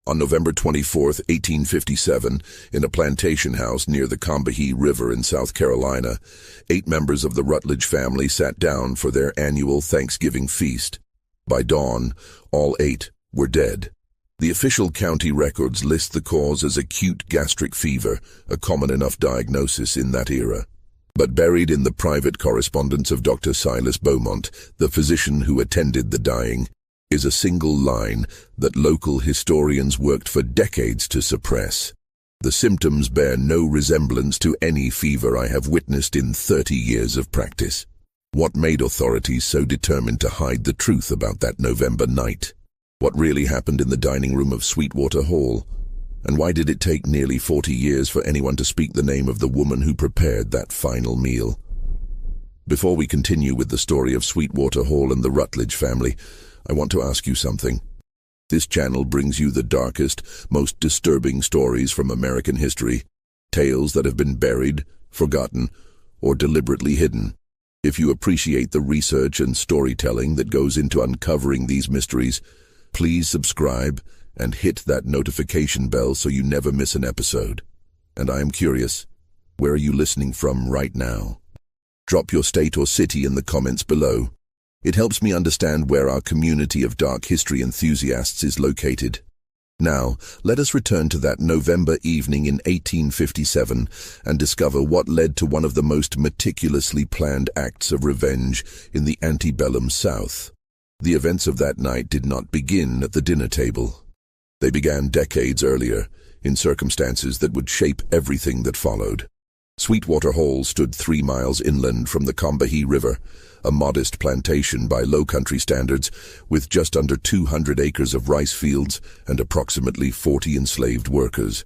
On November 24, 1857, in a plantation house near the Combahee River in South Carolina, 8 members of the Rutledge family sat down for their annual Thanksgiving feast. By dawn, all 8 were dead. The official county records list the cause as acute gastric fever, a common enough diagnosis in that era. But buried in the private correspondence of Dr. Silas Beaumont, the physician who attended the dying, is a single line that local historians worked for decades to suppress. The symptoms bear no resemblance to any fever I have witnessed in 30 years of practice. What made authorities so determined to hide the truth about that November night? What really happened in the dining room of Sweetwater Hall? And why did it take nearly 40 years for anyone to speak the name of the woman who prepared that final meal? Before we continue with the story of Sweetwater Hall and the Rutledge family, I want to ask you something. This channel brings you the darkest, most disturbing stories from American history, tales that have been buried, forgotten, or deliberately hidden. If you appreciate the research and storytelling that goes into uncovering these mysteries, please subscribe and hit that notification bell so you never miss an episode. And I am curious, where are you listening from right now? Drop your state or city in the comments below. It helps me understand where our community of dark history enthusiasts is located. Now, let us return to that November evening in 1857 and discover what led to one of the most meticulously planned acts of revenge in the antebellum South. The events of that night did not begin at the dinner table. They began decades earlier, in circumstances that would shape everything that followed. Sweetwater Hall stood 3 miles inland from the Combahee River, a modest plantation by low-country standards, with just under 200 acres of rice fields and approximately 40 enslaved workers.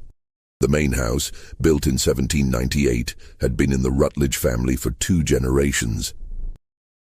The main house, built in 1798, had been in the Rutledge family for 2 generations.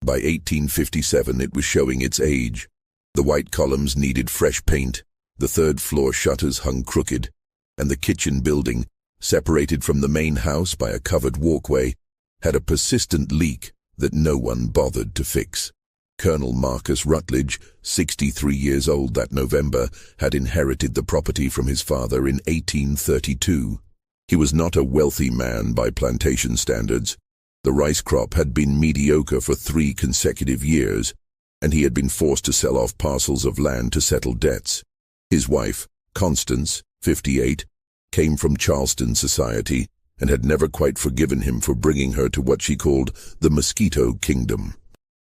By 1857 it was showing its age. The white columns needed fresh paint, the third-floor shutters hung crooked, and the kitchen building, separated from the main house by a covered walkway, had a persistent leak that no one bothered to fix. Colonel Marcus Rutledge, 63 years old that November, had inherited the property from his father in 1832. He was not a wealthy man by plantation standards. The rice crop had been mediocre for 3 consecutive years, and he had been forced to sell off parcels of land to settle debts. His wife, Constance, 58, came from Charleston society and had never quite forgiven him for bringing her to what she called the Mosquito Kingdom.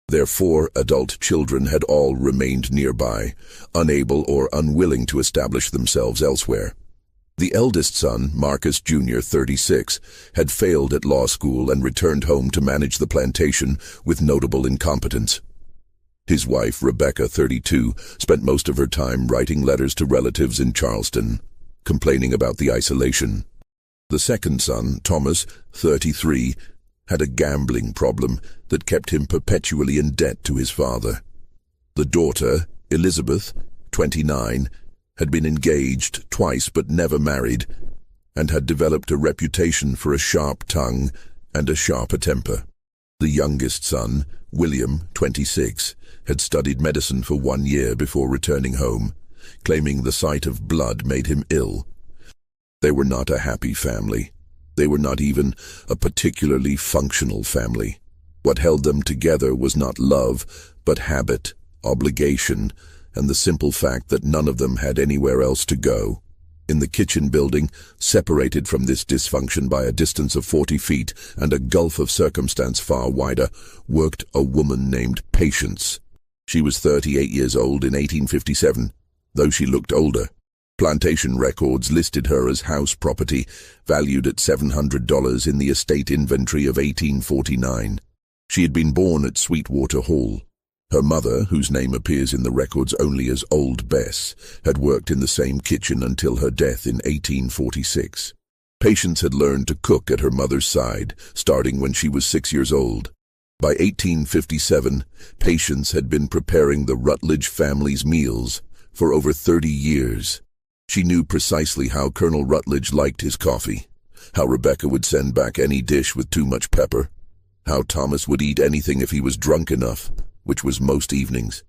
Their 4 adult children had all remained nearby, unable or unwilling to establish themselves elsewhere. The eldest son, Marcus Jr., 36, had failed at law school and returned home to manage the plantation with notable incompetence. His wife, Rebecca, 32, spent most of her time writing letters to relatives in Charleston, complaining about the isolation. The second son, Thomas, 33, had a gambling problem that kept him perpetually in debt to his father. The daughter, Elizabeth, 29, had been engaged twice but never married, and had developed a reputation for a sharp tongue and a sharper temper. The youngest son, William, 26, had studied medicine for 1 year before returning home, claiming the sight of blood made him ill. They were not a happy family. They were not even a particularly functional family. What held them together was not love, but habit, obligation, and the simple fact that none of them had anywhere else to go. In the kitchen building, separated from this dysfunction by a distance of 40 feet and a gulf of circumstance far wider, worked a woman named Patience. She was 38 years old in 1857, though she looked older. Plantation records listed her as house property, valued at $700 in the estate inventory of 1849. She had been born at Sweetwater Hall. Her mother, whose name appears in the records only as Old Bess, had worked in the same kitchen until her death in 1846. Patience had learned to cook at her mother's side, starting when she was 6 years old. By 1857, Patience had been preparing the Rutledge family's meals for over 30 years. She knew precisely how Colonel Rutledge liked his coffee, how Rebecca would send back any dish with too much pepper, how Thomas would eat anything if he was drunk enough, which was most evenings.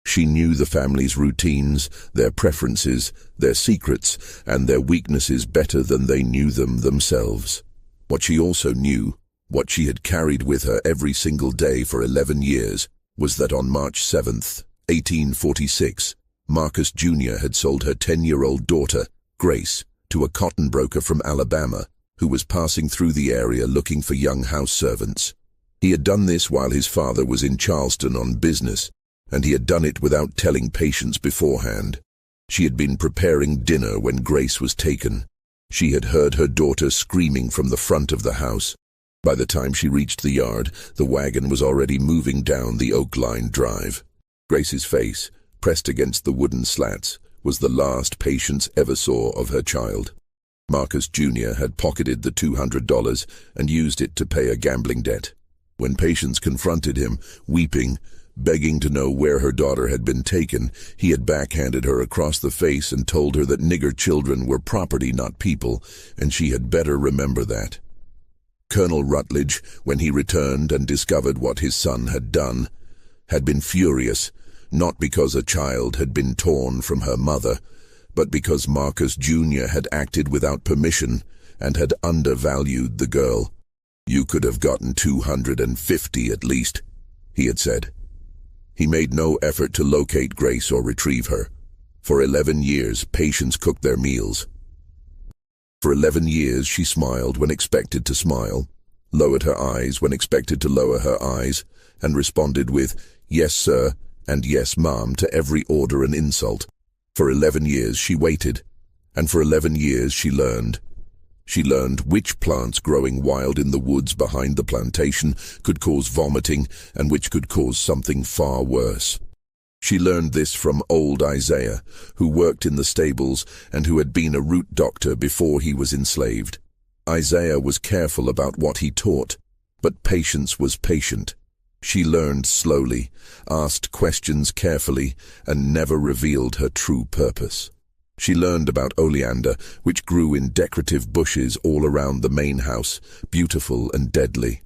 She knew the family's routines, their preferences, their secrets, and their weaknesses better than they knew them themselves. What she also knew, what she had carried with her every single day for 11 years, was that on March 7th, 1846, Marcus Jr. had sold her 10-year-old daughter, Grace, to a cotton broker from Alabama, who was passing through the area looking for young house servants. He had done this while his father was in Charleston on business, and he had done it without telling Patience beforehand. She had been preparing dinner when Grace was taken. She had heard her daughter screaming from the front of the house. By the time she reached the yard, the wagon was already moving down the oak-lined drive. Grace's face, pressed against the wooden slats, was the last Patience ever saw of her child. Marcus Jr. had pocketed the $200 and used it to pay a gambling debt. When Patience confronted him, weeping, begging to know where her daughter had been taken, he had backhanded her across the face and told her that nigger children were property, not people, and she had better remember that. Colonel Rutledge, when he returned and discovered what his son had done, had been furious, not because a child had been torn from her mother, but because Marcus Jr. had acted without permission and had undervalued the girl. "You could have gotten 250 at least," he had said. He made no effort to locate Grace or retrieve her. For 11 years, Patience cooked their meals. For 11 years, she smiled when expected to smile, lowered her eyes when expected to lower her eyes, and responded with, "Yes, sir," and "Yes, ma'am," to every order and insult. For 11 years, she waited, and for 11 years, she learned. She learned which plants growing wild in the woods behind the plantation could cause vomiting and which could cause something far worse. She learned this from old Isaiah, who worked in the stables and who had been a root doctor before he was enslaved. Isaiah was careful about what he taught, but Patience was patient. She learned slowly, asked questions carefully, and never revealed her true purpose. She learned about oleander, which grew in decorative bushes all around the main house, beautiful and deadly.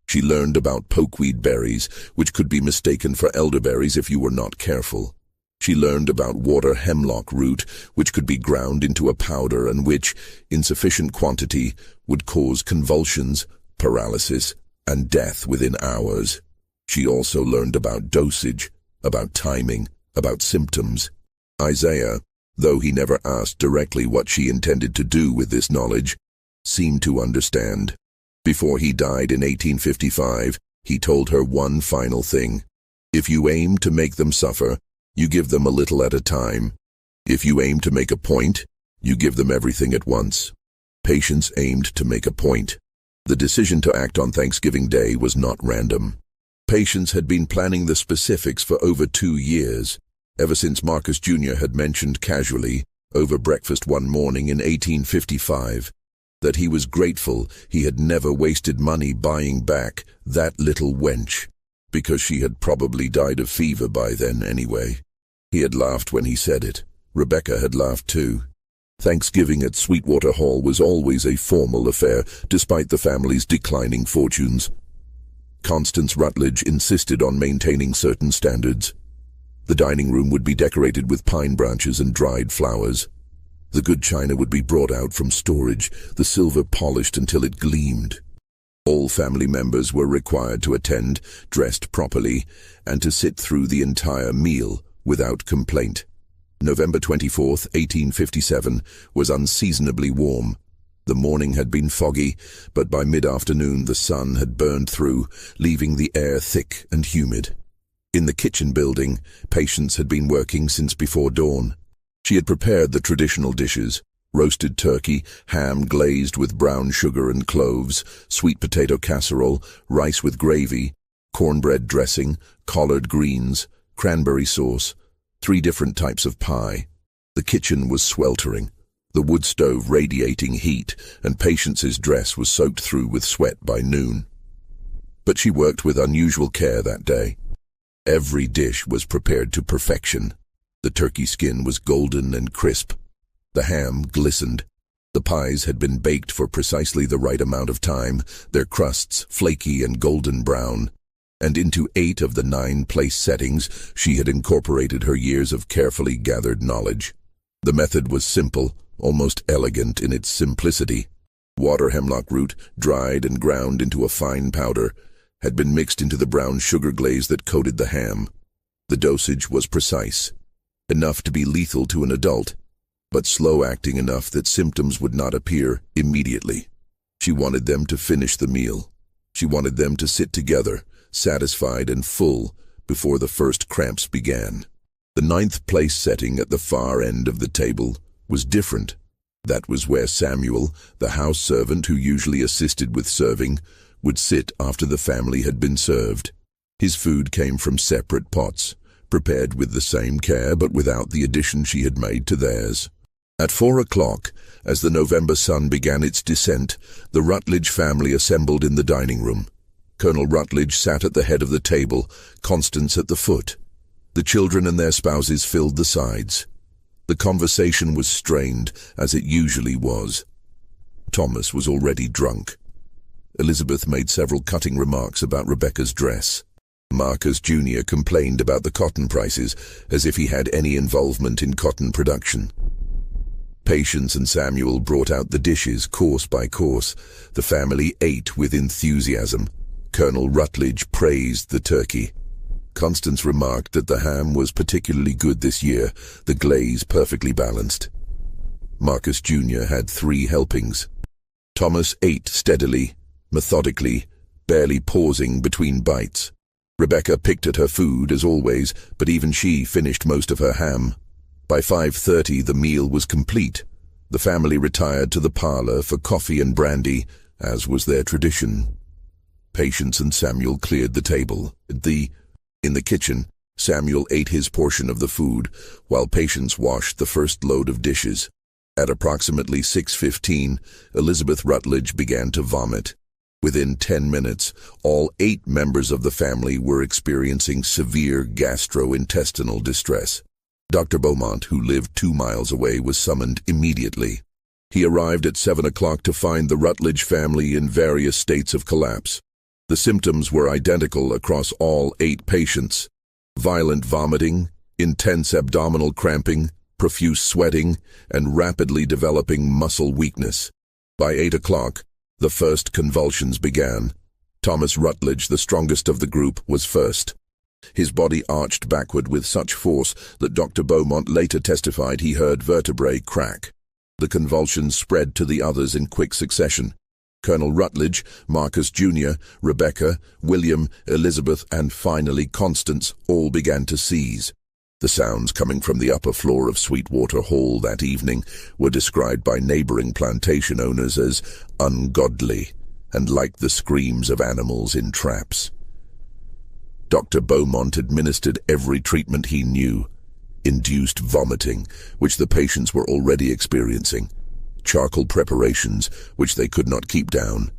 She learned about pokeweed berries, which could be mistaken for elderberries if you were not careful. She learned about water hemlock root, which could be ground into a powder and which, in sufficient quantity, would cause convulsions, paralysis, and death within hours. She also learned about dosage, about timing, about symptoms. Isaiah, though he never asked directly what she intended to do with this knowledge, seemed to understand. Before he died in 1855, he told her one final thing. "If you aim to make them suffer, you give them a little at a time. If you aim to make a point, you give them everything at once." Patience aimed to make a point. The decision to act on Thanksgiving Day was not random. Patience had been planning the specifics for over 2 years. Ever since Marcus Jr. had mentioned casually, over breakfast one morning in 1855, that he was grateful he had never wasted money buying back that little wench, because she had probably died of fever by then anyway. He had laughed when he said it. Rebecca had laughed too. Thanksgiving at Sweetwater Hall was always a formal affair, despite the family's declining fortunes. Constance Rutledge insisted on maintaining certain standards. The dining room would be decorated with pine branches and dried flowers. The good china would be brought out from storage, the silver polished until it gleamed. All family members were required to attend, dressed properly, and to sit through the entire meal without complaint. November 24th, 1857, was unseasonably warm. The morning had been foggy, but by mid-afternoon the sun had burned through, leaving the air thick and humid. In the kitchen building, Patience had been working since before dawn. She had prepared the traditional dishes: roasted turkey, ham glazed with brown sugar and cloves, sweet potato casserole, rice with gravy, cornbread dressing, collard greens, cranberry sauce, 3 different types of pie. The kitchen was sweltering, the wood stove radiating heat, and Patience's dress was soaked through with sweat by noon. But she worked with unusual care that day. Every dish was prepared to perfection. The turkey skin was golden and crisp. The ham glistened. The pies had been baked for precisely the right amount of time, their crusts flaky and golden brown. and into 8 of the 9 place settings she had incorporated her years of carefully gathered knowledge. The method was simple, almost elegant in its simplicity. Water hemlock root, dried and ground into a fine powder, had been mixed into the brown sugar glaze that coated the ham. The dosage was precise, enough to be lethal to an adult, but slow-acting enough that symptoms would not appear immediately. She wanted them to finish the meal. She wanted them to sit together, satisfied and full, before the first cramps began. The 9th place setting at the far end of the table was different. That was where Samuel, the house servant who usually assisted with serving, would sit after the family had been served. His food came from separate pots, prepared with the same care but without the addition she had made to theirs. At 4 o'clock, as the November sun began its descent, the Rutledge family assembled in the dining room. Colonel Rutledge sat at the head of the table, Constance at the foot. The children and their spouses filled the sides. The conversation was strained, as it usually was. Thomas was already drunk. Elizabeth made several cutting remarks about Rebecca's dress. Marcus Jr. complained about the cotton prices, as if he had any involvement in cotton production. Patience and Samuel brought out the dishes course by course. The family ate with enthusiasm. Colonel Rutledge praised the turkey. Constance remarked that the ham was particularly good this year, the glaze perfectly balanced. Marcus Jr. had 3 helpings. Thomas ate steadily, methodically, barely pausing between bites. Rebecca picked at her food, as always, but even she finished most of her ham. By 5:30 the meal was complete. The family retired to the parlor for coffee and brandy, as was their tradition. Patience and Samuel cleared the table. In the kitchen, Samuel ate his portion of the food, while Patience washed the first load of dishes. At approximately 6:15, Elizabeth Rutledge began to vomit. Within 10 minutes, all 8 members of the family were experiencing severe gastrointestinal distress. Dr. Beaumont, who lived 2 miles away, was summoned immediately. He arrived at 7 o'clock to find the Rutledge family in various states of collapse. The symptoms were identical across all 8 patients: violent vomiting, intense abdominal cramping, profuse sweating, and rapidly developing muscle weakness. By 8 o'clock, the first convulsions began. Thomas Rutledge, the strongest of the group, was first. His body arched backward with such force that Dr. Beaumont later testified he heard vertebrae crack. The convulsions spread to the others in quick succession. Colonel Rutledge, Marcus Jr., Rebecca, William, Elizabeth, and finally Constance all began to seize. The sounds coming from the upper floor of Sweetwater Hall that evening were described by neighboring plantation owners as ungodly and like the screams of animals in traps. Dr. Beaumont administered every treatment he knew: induced vomiting, which the patients were already experiencing; charcoal preparations, which they could not keep down;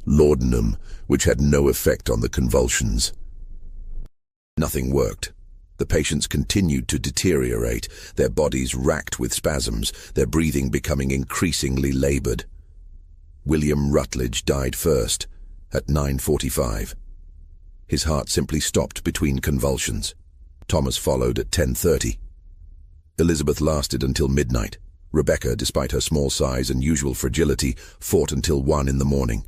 laudanum, which had no effect on the convulsions. Nothing worked. The patients continued to deteriorate, their bodies racked with spasms, their breathing becoming increasingly labored. William Rutledge died first, at 9:45. His heart simply stopped between convulsions. Thomas followed at 10:30. Elizabeth lasted until midnight. Rebecca, despite her small size and usual fragility, fought until 1 in the morning.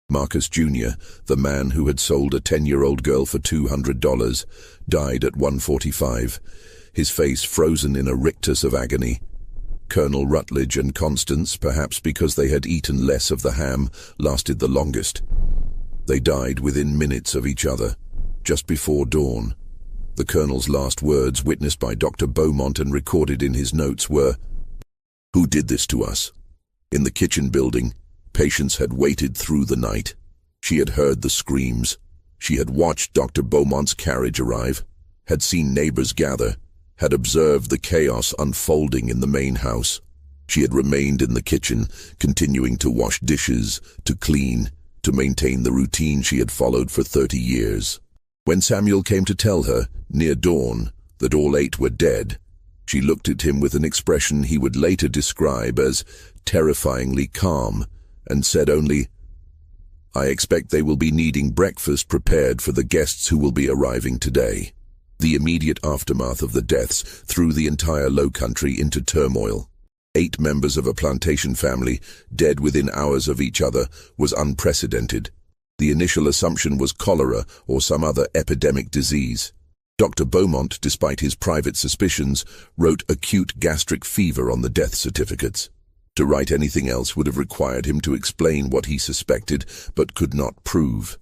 Marcus Jr., the man who had sold a 10-year-old girl for $200, died at 1:45, his face frozen in a rictus of agony. Colonel Rutledge and Constance, perhaps because they had eaten less of the ham, lasted the longest. They died within minutes of each other, just before dawn. The colonel's last words, witnessed by Dr. Beaumont and recorded in his notes, were, "Who did this to us?" In the kitchen building, Patience had waited through the night. She had heard the screams. She had watched Dr. Beaumont's carriage arrive, had seen neighbors gather, had observed the chaos unfolding in the main house. She had remained in the kitchen, continuing to wash dishes, to clean, to maintain the routine she had followed for 30 years. When Samuel came to tell her, near dawn, that all 8 were dead, she looked at him with an expression he would later describe as terrifyingly calm, and said only, I expect they will be needing breakfast prepared for the guests who will be arriving today. The immediate aftermath of the deaths threw the entire Low Country into turmoil. 8 members of a plantation family, dead within hours of each other, was unprecedented. The initial assumption was cholera or some other epidemic disease. Dr. Beaumont, despite his private suspicions, wrote acute gastric fever on the death certificates. To write anything else would have required him to explain what he suspected but could not prove.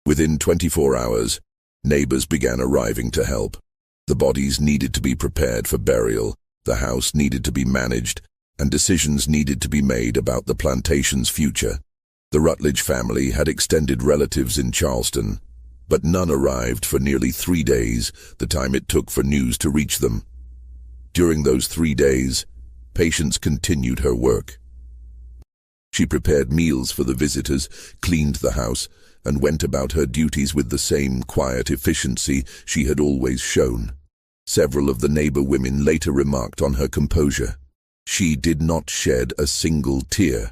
Within 24 hours, neighbors began arriving to help. The bodies needed to be prepared for burial, the house needed to be managed, and decisions needed to be made about the plantation's future. The Rutledge family had extended relatives in Charleston, but none arrived for nearly 3 days, the time it took for news to reach them. During those 3 days, Patience continued her work. She prepared meals for the visitors, cleaned the house, and went about her duties with the same quiet efficiency she had always shown. Several of the neighbor women later remarked on her composure. She did not shed a single tear.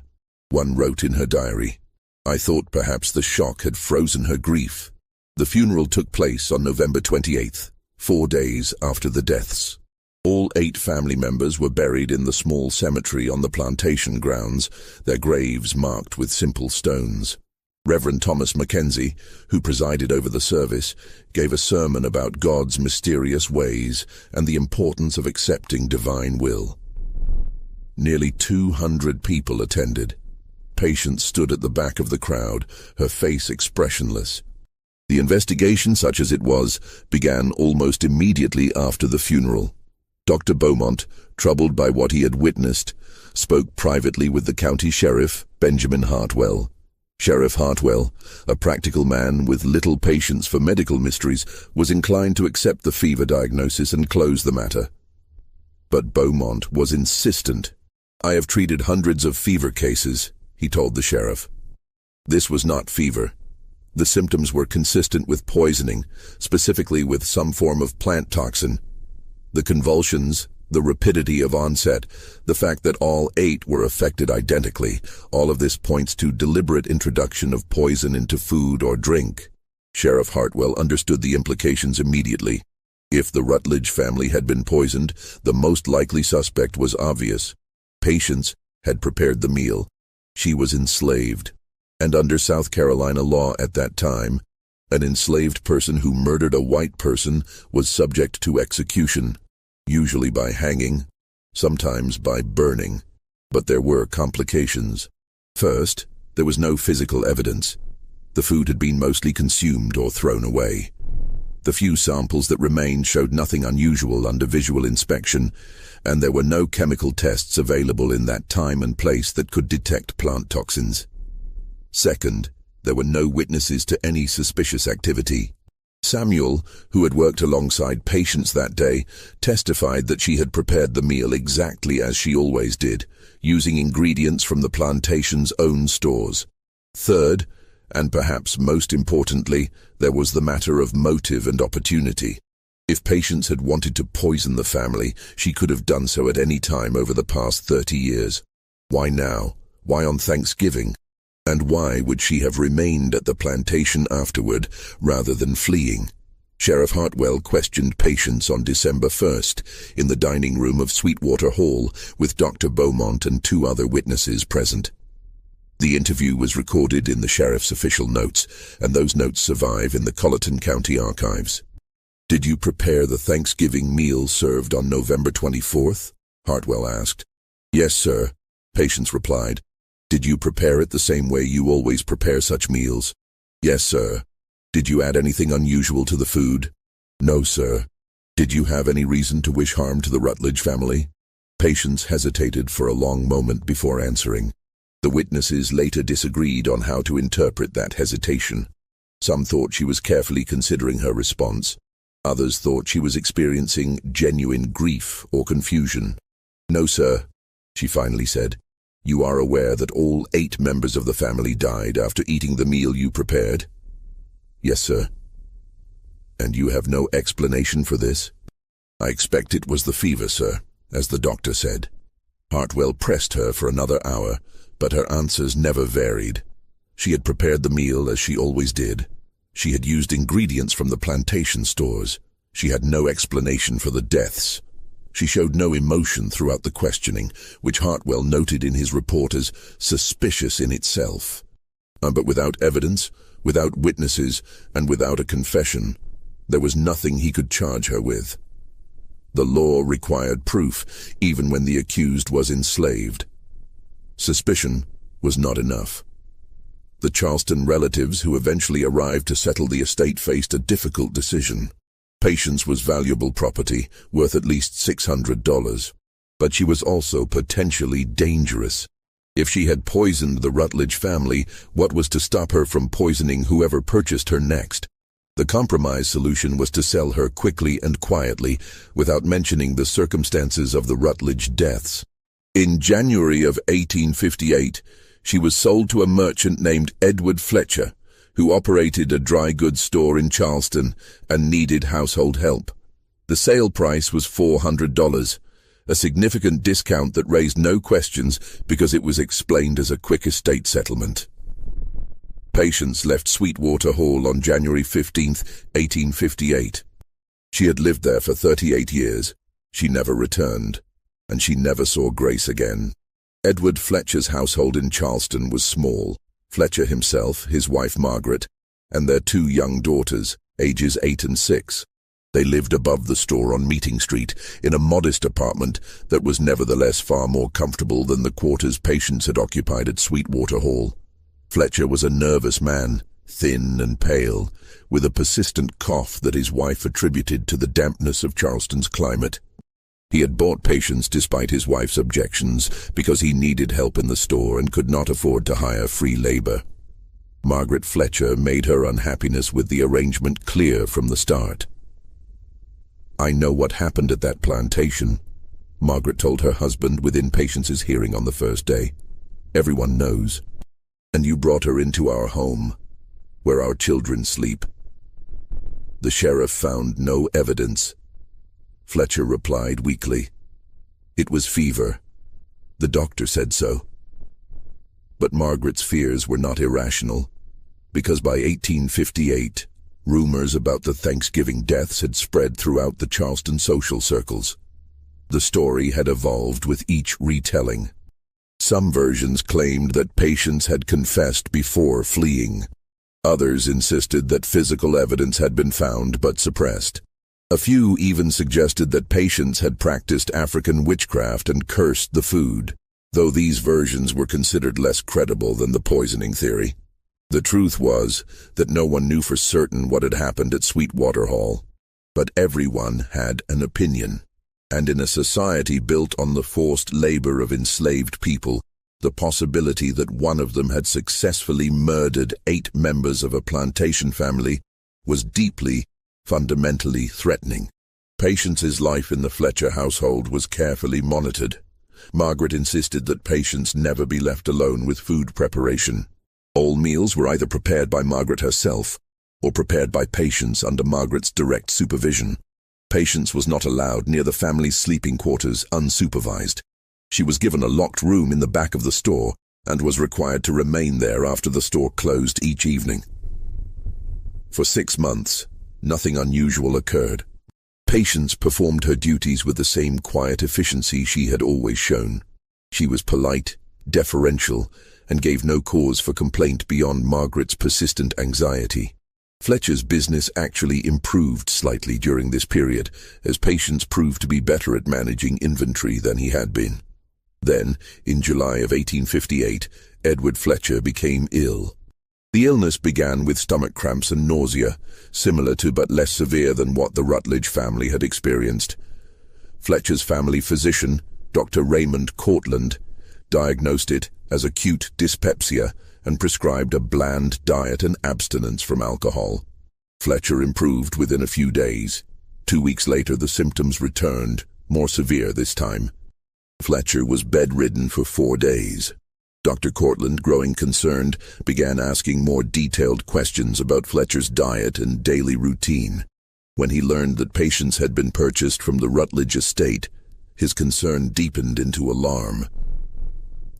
One wrote in her diary, "I thought perhaps the shock had frozen her grief." The funeral took place on November 28th, 4 days after the deaths. All 8 family members were buried in the small cemetery on the plantation grounds, their graves marked with simple stones. Reverend Thomas Mackenzie, who presided over the service, gave a sermon about God's mysterious ways and the importance of accepting divine will. Nearly 200 people attended. Patience stood at the back of the crowd, her face expressionless. The investigation, such as it was, began almost immediately after the funeral. Dr. Beaumont, troubled by what he had witnessed, spoke privately with the county sheriff, Benjamin Hartwell. Sheriff Hartwell, a practical man with little patience for medical mysteries, was inclined to accept the fever diagnosis and close the matter. But Beaumont was insistent. "I have treated hundreds of fever cases," he told the sheriff. This was not fever. The symptoms were consistent with poisoning, specifically with some form of plant toxin. The convulsions, the rapidity of onset, the fact that all 8 were affected identically, all of this points to deliberate introduction of poison into food or drink. Sheriff Hartwell understood the implications immediately. If the Rutledge family had been poisoned, the most likely suspect was obvious. Patience had prepared the meal. She was enslaved. And under South Carolina law at that time, an enslaved person who murdered a white person was subject to execution, usually by hanging, sometimes by burning. But there were complications. First, there was no physical evidence. The food had been mostly consumed or thrown away. The few samples that remained showed nothing unusual under visual inspection, and there were no chemical tests available in that time and place that could detect plant toxins. Second, there were no witnesses to any suspicious activity. Samuel, who had worked alongside Patience that day, testified that she had prepared the meal exactly as she always did, using ingredients from the plantation's own stores. Third, and perhaps most importantly, there was the matter of motive and opportunity. If Patience had wanted to poison the family, she could have done so at any time over the past 30 years. Why now? Why on Thanksgiving? And why would she have remained at the plantation afterward rather than fleeing? Sheriff Hartwell questioned Patience on December 1st in the dining room of Sweetwater Hall with Dr. Beaumont and 2 other witnesses present. The interview was recorded in the sheriff's official notes, and those notes survive in the Colleton County archives. "Did you prepare the Thanksgiving meal served on November 24th? Hartwell asked. "Yes, sir," Patience replied. "Did you prepare it the same way you always prepare such meals?" "Yes, sir." "Did you add anything unusual to the food?" "No, sir." "Did you have any reason to wish harm to the Rutledge family?" Patience hesitated for a long moment before answering. The witnesses later disagreed on how to interpret that hesitation. Some thought she was carefully considering her response. Others thought she was experiencing genuine grief or confusion. "No, sir," she finally said. "You are aware that all 8 members of the family died after eating the meal you prepared?" "Yes, sir." "And you have no explanation for this?" "I expect it was the fever, sir, as the doctor said." Hartwell pressed her for another hour, but her answers never varied. She had prepared the meal as she always did. She had used ingredients from the Plantation stores. She had no explanation for the deaths. She showed no emotion throughout the questioning, which Hartwell noted in his report as suspicious in itself. But without evidence, without witnesses, and without a confession, there was nothing he could charge her with. The law required proof, even when the accused was enslaved. Suspicion was not enough. The Charleston relatives who eventually arrived to settle the estate faced a difficult decision. Patience was valuable property, worth at least $600, but she was also potentially dangerous. If she had poisoned the Rutledge family, what was to stop her from poisoning whoever purchased her next? The compromise solution was to sell her quickly and quietly, without mentioning the circumstances of the Rutledge deaths. In January of 1858, she was sold to a merchant named Edward Fletcher, who operated a dry goods store in Charleston and needed household help. The sale price was $400, a significant discount that raised no questions because it was explained as a quick estate settlement. Patience left Sweetwater Hall on January 15, 1858. She had lived there for 38 years. She never returned, and she never saw Grace again. Edward Fletcher's household in Charleston was small. Fletcher himself, his wife Margaret, and their 2 young daughters, ages 8 and 6. They lived above the store on Meeting Street, in a modest apartment that was nevertheless far more comfortable than the quarters Patience had occupied at Sweetwater Hall. Fletcher was a nervous man, thin and pale, with a persistent cough that his wife attributed to the dampness of Charleston's climate. He had bought Patience despite his wife's objections because he needed help in the store and could not afford to hire free labor. Margaret Fletcher made her unhappiness with the arrangement clear from the start. "I know what happened at that plantation," Margaret told her husband within Patience's hearing on the first day. "Everyone knows. And you brought her into our home, where our children sleep." The sheriff found no evidence. Fletcher replied weakly. "It was fever. The doctor said so." But Margaret's fears were not irrational, because by 1858, rumors about the Thanksgiving deaths had spread throughout the Charleston social circles. The story had evolved with each retelling. Some versions claimed that Patience had confessed before fleeing. Others insisted that physical evidence had been found but suppressed. A few even suggested that Patience had practiced African witchcraft and cursed the food, though these versions were considered less credible than the poisoning theory. The truth was that no one knew for certain what had happened at Sweetwater Hall, but everyone had an opinion. And in a society built on the forced labor of enslaved people, the possibility that one of them had successfully murdered 8 members of a plantation family was deeply, fundamentally threatening. Patience's life in the Fletcher household was carefully monitored. Margaret insisted that Patience never be left alone with food preparation. All meals were either prepared by Margaret herself or prepared by Patience under Margaret's direct supervision. Patience was not allowed near the family's sleeping quarters unsupervised. She was given a locked room in the back of the store and was required to remain there after the store closed each evening. For 6 months, nothing unusual occurred. Patience performed her duties with the same quiet efficiency she had always shown. She was polite, deferential, and gave no cause for complaint beyond Margaret's persistent anxiety. Fletcher's business actually improved slightly during this period, as Patience proved to be better at managing inventory than he had been. Then, in July of 1858, Edward Fletcher became ill. The illness began with stomach cramps and nausea, similar to but less severe than what the Rutledge family had experienced. Fletcher's family physician, Dr. Raymond Cortland, diagnosed it as acute dyspepsia and prescribed a bland diet and abstinence from alcohol. Fletcher improved within a few days. 2 weeks later, the symptoms returned, more severe this time. Fletcher was bedridden for 4 days. Dr. Cortland, growing concerned, began asking more detailed questions about Fletcher's diet and daily routine. When he learned that Patience had been purchased from the Rutledge estate, his concern deepened into alarm.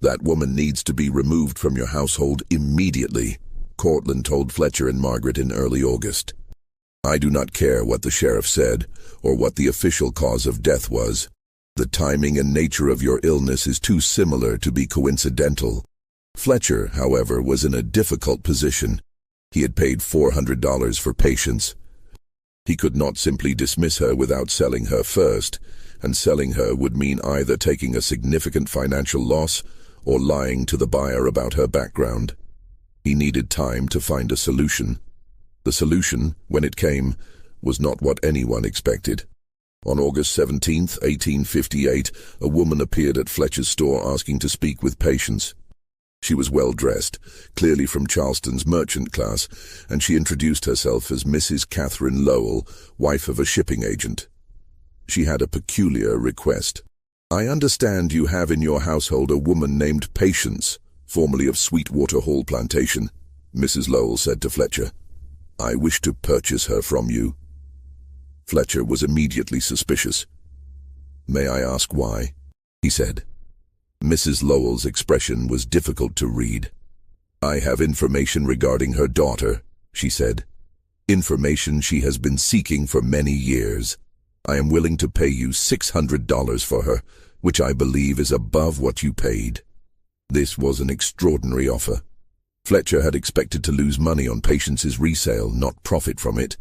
"That woman needs to be removed from your household immediately," Cortland told Fletcher and Margaret in early August. "I do not care what the sheriff said or what the official cause of death was. The timing and nature of your illness is too similar to be coincidental." Fletcher, however, was in a difficult position. He had paid $400 for patience. He could not simply dismiss her without selling her first, and selling her would mean either taking a significant financial loss or lying to the buyer about her background. He needed time to find a solution. The solution, when it came, was not what anyone expected. On August 17, 1858, a woman appeared at Fletcher's store asking to speak with Patience. She was well-dressed, clearly from Charleston's merchant class, and she introduced herself as Mrs. Catherine Lowell, wife of a shipping agent. She had a peculiar request. "I understand you have in your household a woman named Patience, formerly of Sweetwater Hall Plantation," Mrs. Lowell said to Fletcher. "I wish to purchase her from you." Fletcher was immediately suspicious. "May I ask why?" he said. Mrs. Lowell's expression was difficult to read. "I have information regarding her daughter," she said. "Information she has been seeking for many years. I am willing to pay you $600 for her, which I believe is above what you paid." This was an extraordinary offer. Fletcher had expected to lose money on Patience's resale, not profit from it.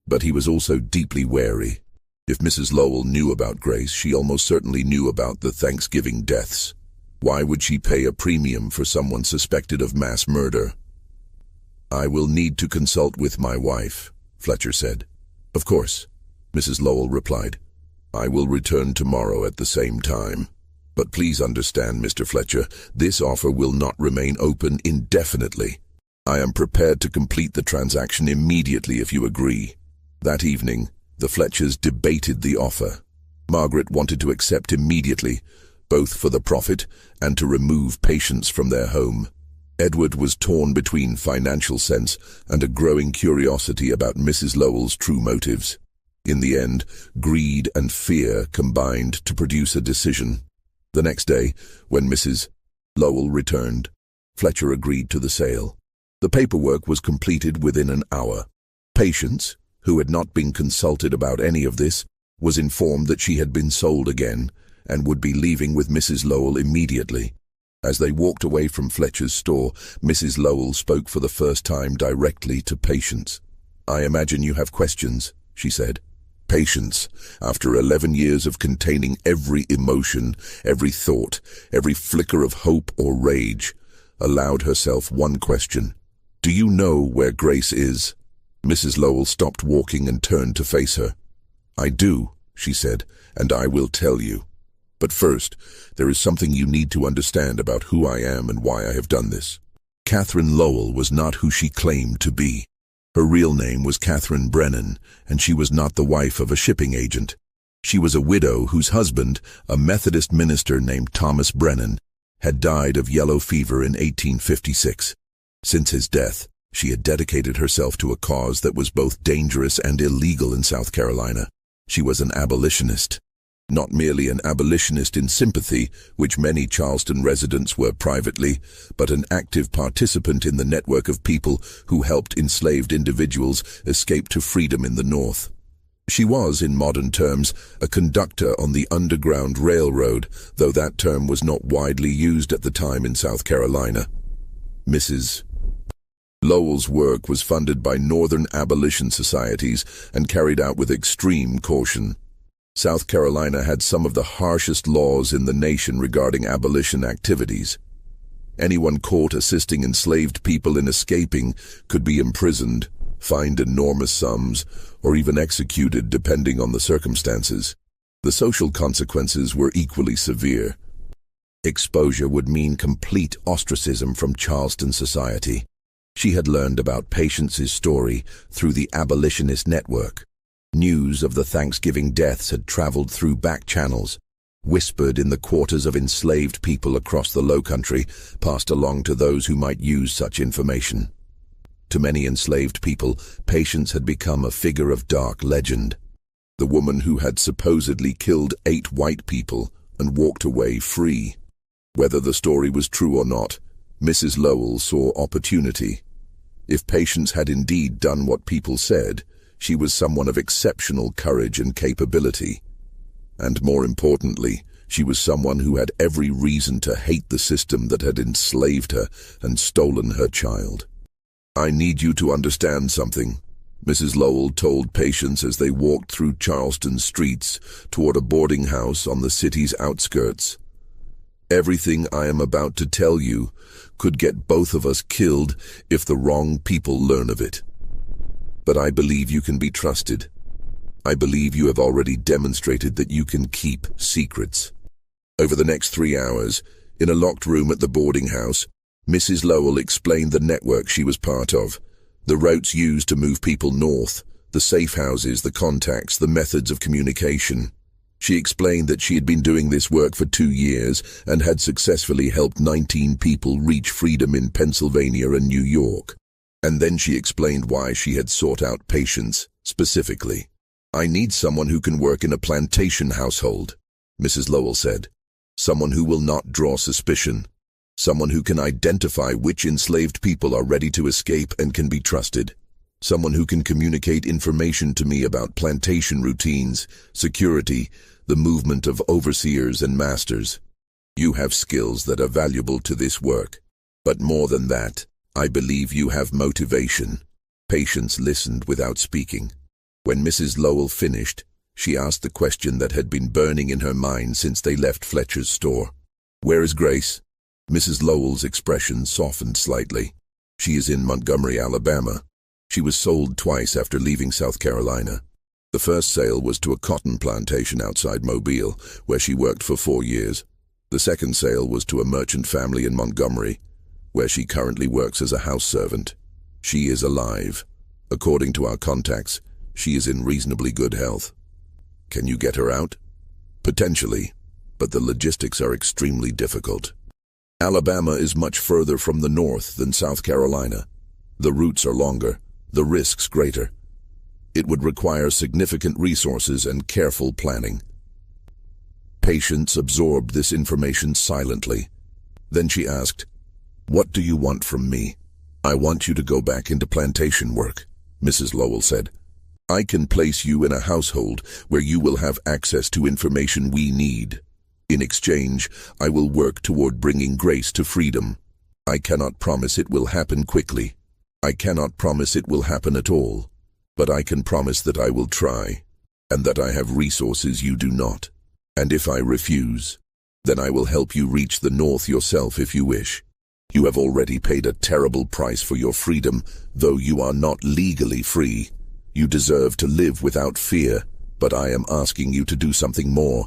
But he was also deeply wary. If Mrs. Lowell knew about Grace, she almost certainly knew about the Thanksgiving deaths. Why would she pay a premium for someone suspected of mass murder? "I will need to consult with my wife," Fletcher said. "Of course," Mrs. Lowell replied. "I will return tomorrow at the same time. But please understand, Mr. Fletcher, this offer will not remain open indefinitely. I am prepared to complete the transaction immediately if you agree." That evening, the Fletchers debated the offer. Margaret wanted to accept immediately, both for the profit and to remove Patience from their home. Edward was torn between financial sense and a growing curiosity about Mrs. Lowell's true motives. In the end, greed and fear combined to produce a decision. The next day, when Mrs. Lowell returned, Fletcher agreed to the sale. The paperwork was completed within an hour. Patience, who had not been consulted about any of this, was informed that she had been sold again and would be leaving with Mrs. Lowell immediately. As they walked away from Fletcher's store, Mrs. Lowell spoke for the first time directly to Patience. "I imagine you have questions," she said. Patience, after 11 years of containing every emotion, every thought, every flicker of hope or rage, allowed herself one question. "Do you know where Grace is?" Mrs. Lowell stopped walking and turned to face her. "I do," she said, "and I will tell you. But first, there is something you need to understand about who I am and why I have done this." Catherine Lowell was not who she claimed to be. Her real name was Catherine Brennan, and she was not the wife of a shipping agent. She was a widow whose husband, a Methodist minister named Thomas Brennan, had died of yellow fever in 1856. Since his death, she had dedicated herself to a cause that was both dangerous and illegal in South Carolina. She was an abolitionist. Not merely an abolitionist in sympathy, which many Charleston residents were privately, but an active participant in the network of people who helped enslaved individuals escape to freedom in the North. She was, in modern terms, a conductor on the Underground Railroad, though that term was not widely used at the time in South Carolina. Mrs. Lowell's work was funded by Northern abolition societies and carried out with extreme caution. South Carolina had some of the harshest laws in the nation regarding abolition activities. Anyone caught assisting enslaved people in escaping could be imprisoned, fined enormous sums, or even executed depending on the circumstances. The social consequences were equally severe. Exposure would mean complete ostracism from Charleston society. She had learned about Patience's story through the abolitionist network. News of the Thanksgiving deaths had traveled through back channels, whispered in the quarters of enslaved people across the Lowcountry, passed along to those who might use such information. To many enslaved people, Patience had become a figure of dark legend. The woman who had supposedly killed 8 white people and walked away free. Whether the story was true or not, Mrs. Lowell saw opportunity. If Patience had indeed done what people said, she was someone of exceptional courage and capability. And more importantly, she was someone who had every reason to hate the system that had enslaved her and stolen her child. "I need you to understand something," Mrs. Lowell told Patience as they walked through Charleston streets toward a boarding house on the city's outskirts. "Everything I am about to tell you could get both of us killed if the wrong people learn of it. But I believe you can be trusted. I believe you have already demonstrated that you can keep secrets." Over the next 3 hours, in a locked room at the boarding house, Mrs. Lowell explained the network she was part of, the routes used to move people north, the safe houses, the contacts, the methods of communication. She explained that she had been doing this work for 2 years and had successfully helped 19 people reach freedom in Pennsylvania and New York. And then she explained why she had sought out Patience, specifically. "I need someone who can work in a plantation household," Mrs. Lowell said. "Someone who will not draw suspicion. Someone who can identify which enslaved people are ready to escape and can be trusted. Someone who can communicate information to me about plantation routines, security, the movement of overseers and masters. You have skills that are valuable to this work. But more than that, I believe you have motivation." Patience listened without speaking. When Mrs. Lowell finished, she asked the question that had been burning in her mind since they left Fletcher's store. "Where is Grace?" Mrs. Lowell's expression softened slightly. "She is in Montgomery, Alabama. She was sold twice after leaving South Carolina. The first sale was to a cotton plantation outside Mobile, where she worked for 4 years. The second sale was to a merchant family in Montgomery, where she currently works as a house servant. She is alive. According to our contacts, she is in reasonably good health. Can you get her out?" "Potentially, but the logistics are extremely difficult. Alabama is much further from the north than South Carolina. The routes are longer, the risks greater. It would require significant resources and careful planning." Patience absorbed this information silently. Then she asked, "What do you want from me?" "I want you to go back into plantation work," Mrs. Lowell said. "I can place you in a household where you will have access to information we need. In exchange, I will work toward bringing Grace to freedom. I cannot promise it will happen quickly. I cannot promise it will happen at all. But I can promise that I will try, and that I have resources you do not. And if I refuse, then I will help you reach the north yourself if you wish. You have already paid a terrible price for your freedom, though you are not legally free. You deserve to live without fear, but I am asking you to do something more.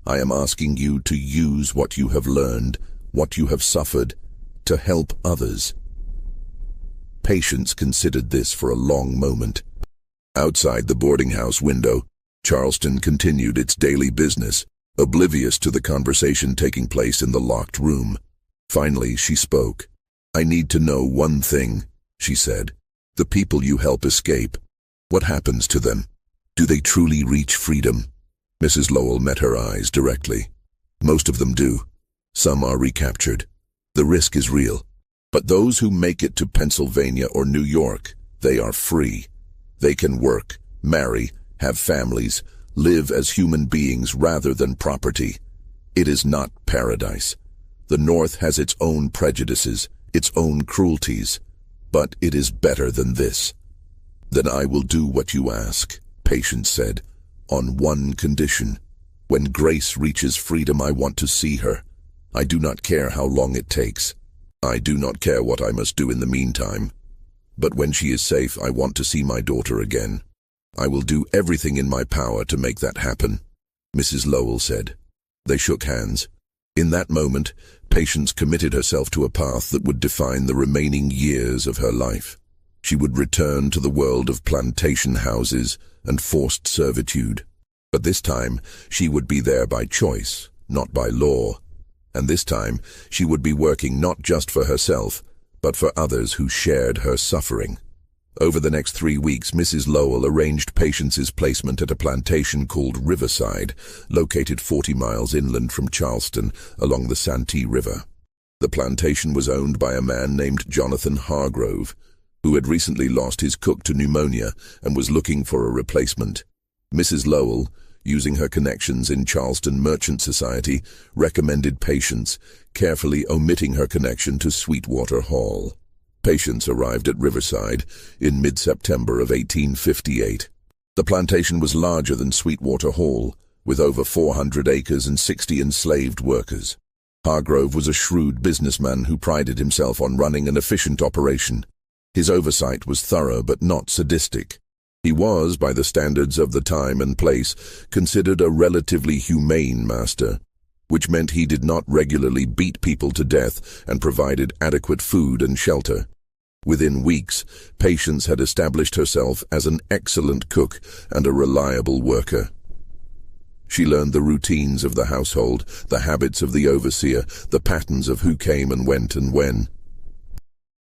I am asking you to use what you have learned, what you have suffered, to help others." Patience considered this for a long moment. Outside the boarding house window, Charleston continued its daily business, oblivious to the conversation taking place in the locked room. Finally, she spoke. "I need to know one thing," she said. "The people you help escape, what happens to them? Do they truly reach freedom?" Mrs. Lowell met her eyes directly. "Most of them do. Some are recaptured. The risk is real. But those who make it to Pennsylvania or New York, they are free. They can work, marry, have families, live as human beings rather than property. It is not paradise. The North has its own prejudices, its own cruelties, but it is better than this." "Then I will do what you ask," Patience said, "on one condition. When Grace reaches freedom, I want to see her. I do not care how long it takes. I do not care what I must do in the meantime. But when she is safe, I want to see my daughter again. I will do everything in my power to make that happen," Mrs. Lowell said. They shook hands. In that moment, Patience committed herself to a path that would define the remaining years of her life. She would return to the world of plantation houses and forced servitude. But this time, she would be there by choice, not by law. And this time, she would be working not just for herself, but for others who shared her suffering. Over the next 3 weeks, Mrs. Lowell arranged Patience's placement at a plantation called Riverside, located 40 miles inland from Charleston along the Santee River. The plantation was owned by a man named Jonathan Hargrove, who had recently lost his cook to pneumonia and was looking for a replacement. Mrs. Lowell, using her connections in Charleston Merchant Society, recommended Patience, carefully omitting her connection to Sweetwater Hall. Patience arrived at Riverside in mid-September of 1858. The plantation was larger than Sweetwater Hall, with over 400 acres and 60 enslaved workers. Hargrove was a shrewd businessman who prided himself on running an efficient operation. His oversight was thorough but not sadistic. He was, by the standards of the time and place, considered a relatively humane master, which meant he did not regularly beat people to death and provided adequate food and shelter. Within weeks, Patience had established herself as an excellent cook and a reliable worker. She learned the routines of the household, the habits of the overseer, the patterns of who came and went and when.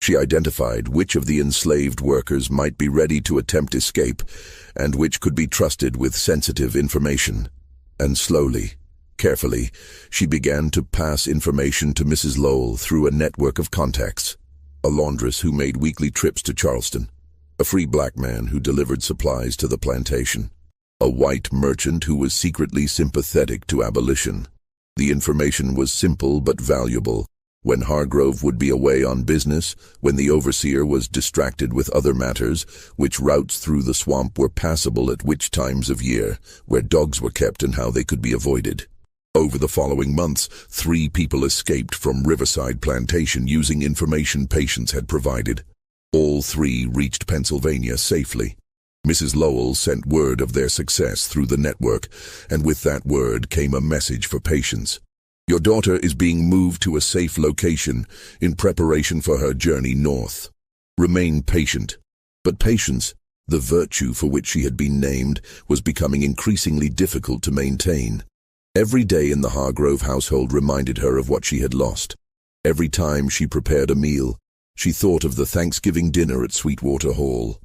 She identified which of the enslaved workers might be ready to attempt escape and which could be trusted with sensitive information. And slowly, carefully, she began to pass information to Mrs. Lowell through a network of contacts. A laundress who made weekly trips to Charleston, a free black man who delivered supplies to the plantation, a white merchant who was secretly sympathetic to abolition. The information was simple but valuable. When Hargrove would be away on business, when the overseer was distracted with other matters, which routes through the swamp were passable at which times of year, where dogs were kept and how they could be avoided. Over the following months, 3 people escaped from Riverside Plantation using information Patience had provided. All 3 reached Pennsylvania safely. Mrs. Lowell sent word of their success through the network, and with that word came a message for Patience. Your daughter is being moved to a safe location in preparation for her journey north. Remain patient. But patience, the virtue for which she had been named, was becoming increasingly difficult to maintain. Every day in the Hargrove household reminded her of what she had lost. Every time she prepared a meal, she thought of the Thanksgiving dinner at Sweetwater Hall.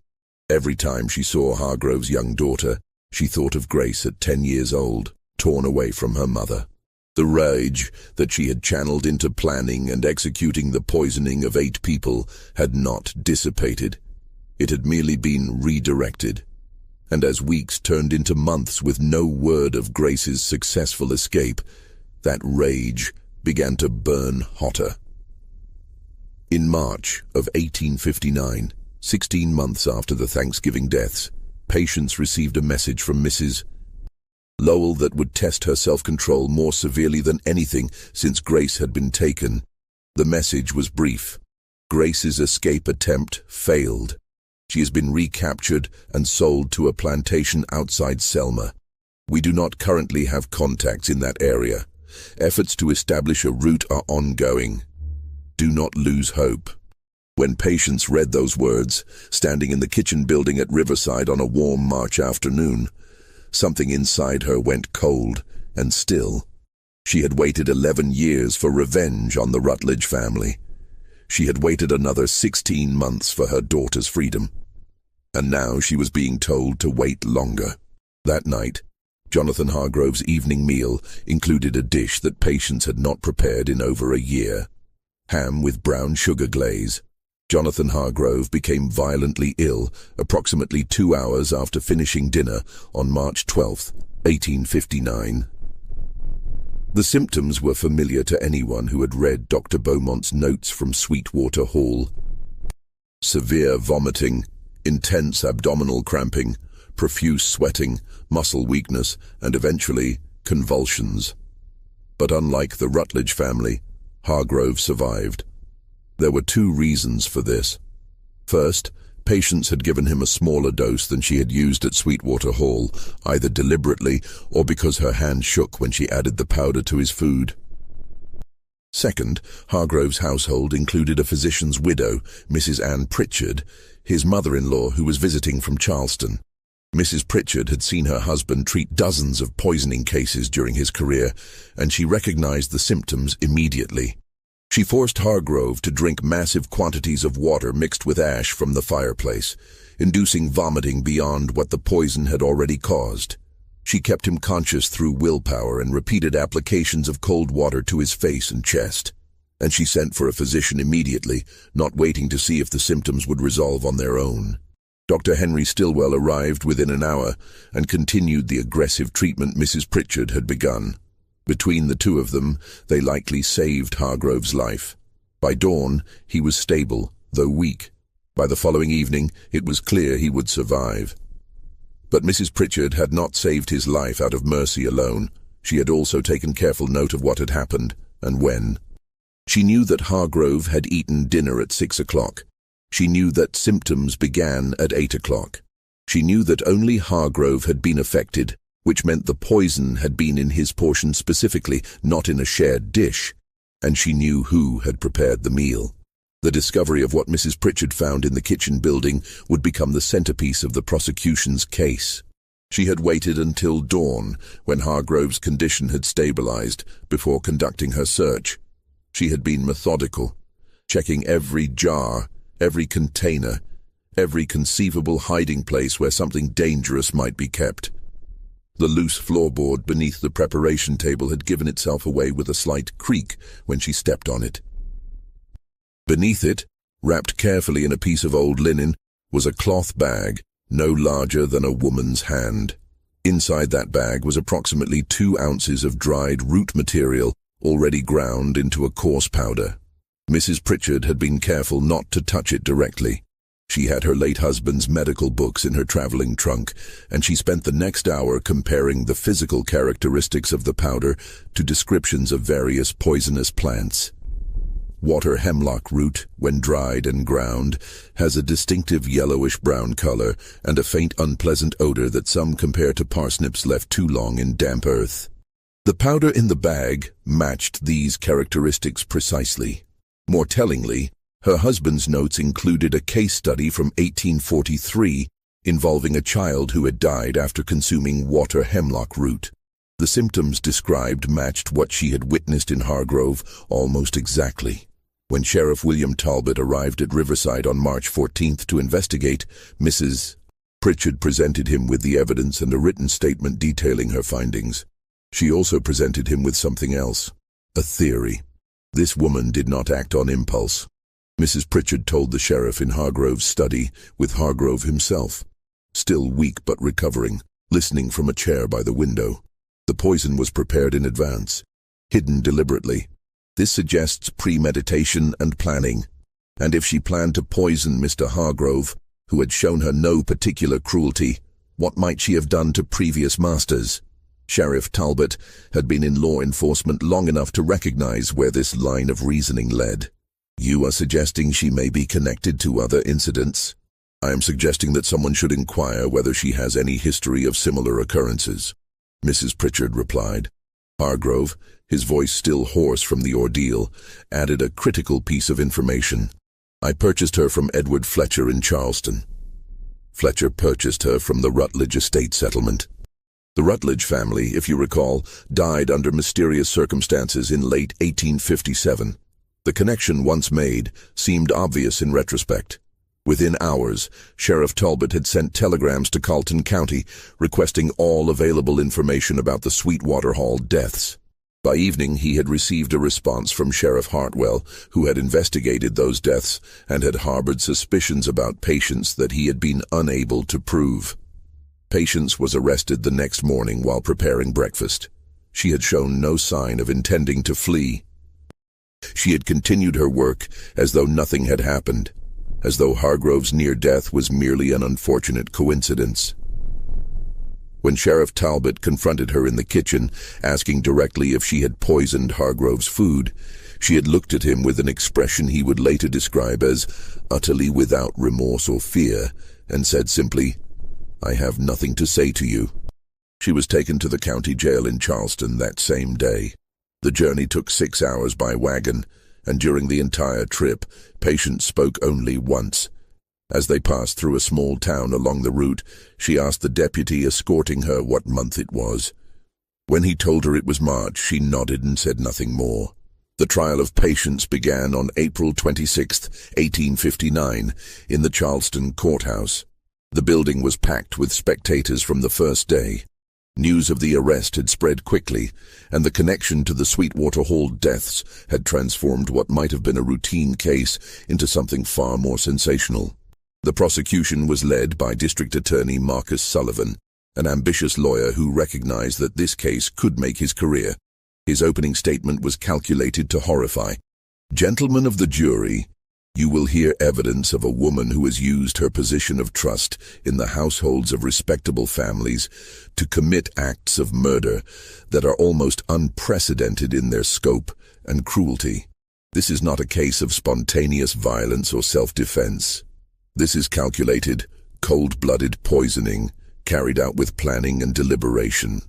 Every time she saw Hargrove's young daughter, she thought of Grace at 10 years old, torn away from her mother. The rage that she had channeled into planning and executing the poisoning of 8 people had not dissipated. It had merely been redirected. And as weeks turned into months with no word of Grace's successful escape, that rage began to burn hotter. In March of 1859, 16 months after the Thanksgiving deaths, Patience received a message from Mrs. Lowell that would test her self-control more severely than anything since Grace had been taken. The message was brief. Grace's escape attempt failed. She has been recaptured and sold to a plantation outside Selma. We do not currently have contacts in that area. Efforts to establish a route are ongoing. Do not lose hope. When Patience read those words, standing in the kitchen building at Riverside on a warm March afternoon, something inside her went cold and still. She had waited 11 years for revenge on the Rutledge family. She had waited another 16 months for her daughter's freedom. And now she was being told to wait longer. That night, Jonathan Hargrove's evening meal included a dish that Patience had not prepared in over a year. Ham with brown sugar glaze. Jonathan Hargrove became violently ill approximately 2 hours after finishing dinner on March 12, 1859. The symptoms were familiar to anyone who had read Dr. Beaumont's notes from Sweetwater Hall. Severe vomiting, intense abdominal cramping, profuse sweating, muscle weakness, and eventually convulsions. But unlike the Rutledge family, Hargrove survived. There were 2 reasons for this. First, Patience had given him a smaller dose than she had used at Sweetwater Hall, either deliberately or because her hand shook when she added the powder to his food. Second, Hargrove's household included a physician's widow, Mrs. Ann Pritchard, his mother-in-law who was visiting from Charleston. Mrs. Pritchard had seen her husband treat dozens of poisoning cases during his career, and she recognized the symptoms immediately. She forced Hargrove to drink massive quantities of water mixed with ash from the fireplace, inducing vomiting beyond what the poison had already caused. She kept him conscious through willpower and repeated applications of cold water to his face and chest. And she sent for a physician immediately, not waiting to see if the symptoms would resolve on their own. Dr. Henry Stillwell arrived within an hour and continued the aggressive treatment Mrs. Pritchard had begun. Between the two of them, they likely saved Hargrove's life. By dawn, he was stable, though weak. By the following evening, it was clear he would survive. But Mrs. Pritchard had not saved his life out of mercy alone. She had also taken careful note of what had happened, and when. She knew that Hargrove had eaten dinner at 6 o'clock. She knew that symptoms began at 8 o'clock. She knew that only Hargrove had been affected, which meant the poison had been in his portion specifically, not in a shared dish. And she knew who had prepared the meal. The discovery of what Mrs. Pritchard found in the kitchen building would become the centerpiece of the prosecution's case. She had waited until dawn, when Hargrove's condition had stabilized, before conducting her search. She had been methodical, checking every jar, every container, every conceivable hiding place where something dangerous might be kept. The loose floorboard beneath the preparation table had given itself away with a slight creak when she stepped on it. Beneath it, wrapped carefully in a piece of old linen, was a cloth bag, no larger than a woman's hand. Inside that bag was approximately 2 ounces of dried root material, already ground into a coarse powder. Mrs. Pritchard had been careful not to touch it directly. She had her late husband's medical books in her traveling trunk, and she spent the next hour comparing the physical characteristics of the powder to descriptions of various poisonous plants. Water hemlock root, when dried and ground, has a distinctive yellowish-brown color and a faint unpleasant odor that some compare to parsnips left too long in damp earth. The powder in the bag matched these characteristics precisely. More tellingly, her husband's notes included a case study from 1843 involving a child who had died after consuming water hemlock root. The symptoms described matched what she had witnessed in Hargrove almost exactly. When Sheriff William Talbot arrived at Riverside on March 14th to investigate, Mrs. Pritchard presented him with the evidence and a written statement detailing her findings. She also presented him with something else, a theory. This woman did not act on impulse. Mrs. Pritchard told the sheriff in Hargrove's study, with Hargrove himself, still weak but recovering, listening from a chair by the window. The poison was prepared in advance, hidden deliberately. This suggests premeditation and planning. And if she planned to poison Mr. Hargrove, who had shown her no particular cruelty, what might she have done to previous masters? Sheriff Talbot had been in law enforcement long enough to recognize where this line of reasoning led. You are suggesting she may be connected to other incidents? I am suggesting that someone should inquire whether she has any history of similar occurrences. Mrs. Pritchard replied. Hargrove, his voice still hoarse from the ordeal, added a critical piece of information. I purchased her from Edward Fletcher in Charleston. Fletcher purchased her from the Rutledge estate settlement. The Rutledge family, if you recall, died under mysterious circumstances in late 1857. The connection once made seemed obvious in retrospect. Within hours, Sheriff Talbot had sent telegrams to Colleton County requesting all available information about the Sweetwater Hall deaths. By evening, he had received a response from Sheriff Hartwell, who had investigated those deaths and had harbored suspicions about Patience that he had been unable to prove. Patience was arrested the next morning while preparing breakfast. She had shown no sign of intending to flee. She had continued her work as though nothing had happened, as though Hargrove's near death was merely an unfortunate coincidence. When Sheriff Talbot confronted her in the kitchen, asking directly if she had poisoned Hargrove's food, she had looked at him with an expression he would later describe as utterly without remorse or fear, and said simply, I have nothing to say to you. She was taken to the county jail in Charleston that same day. The journey took 6 hours by wagon, and during the entire trip, Patience spoke only once. As they passed through a small town along the route, she asked the deputy escorting her what month it was. When he told her it was March, she nodded and said nothing more. The trial of Patience began on April 26, 1859, in the Charleston courthouse. The building was packed with spectators from the first day. News of the arrest had spread quickly, and the connection to the Sweetwater Hall deaths had transformed what might have been a routine case into something far more sensational. The prosecution was led by District Attorney Marcus Sullivan, an ambitious lawyer who recognized that this case could make his career. His opening statement was calculated to horrify. "Gentlemen of the jury, you will hear evidence of a woman who has used her position of trust in the households of respectable families to commit acts of murder that are almost unprecedented in their scope and cruelty. This is not a case of spontaneous violence or self-defense. This is calculated, cold-blooded poisoning, carried out with planning and deliberation.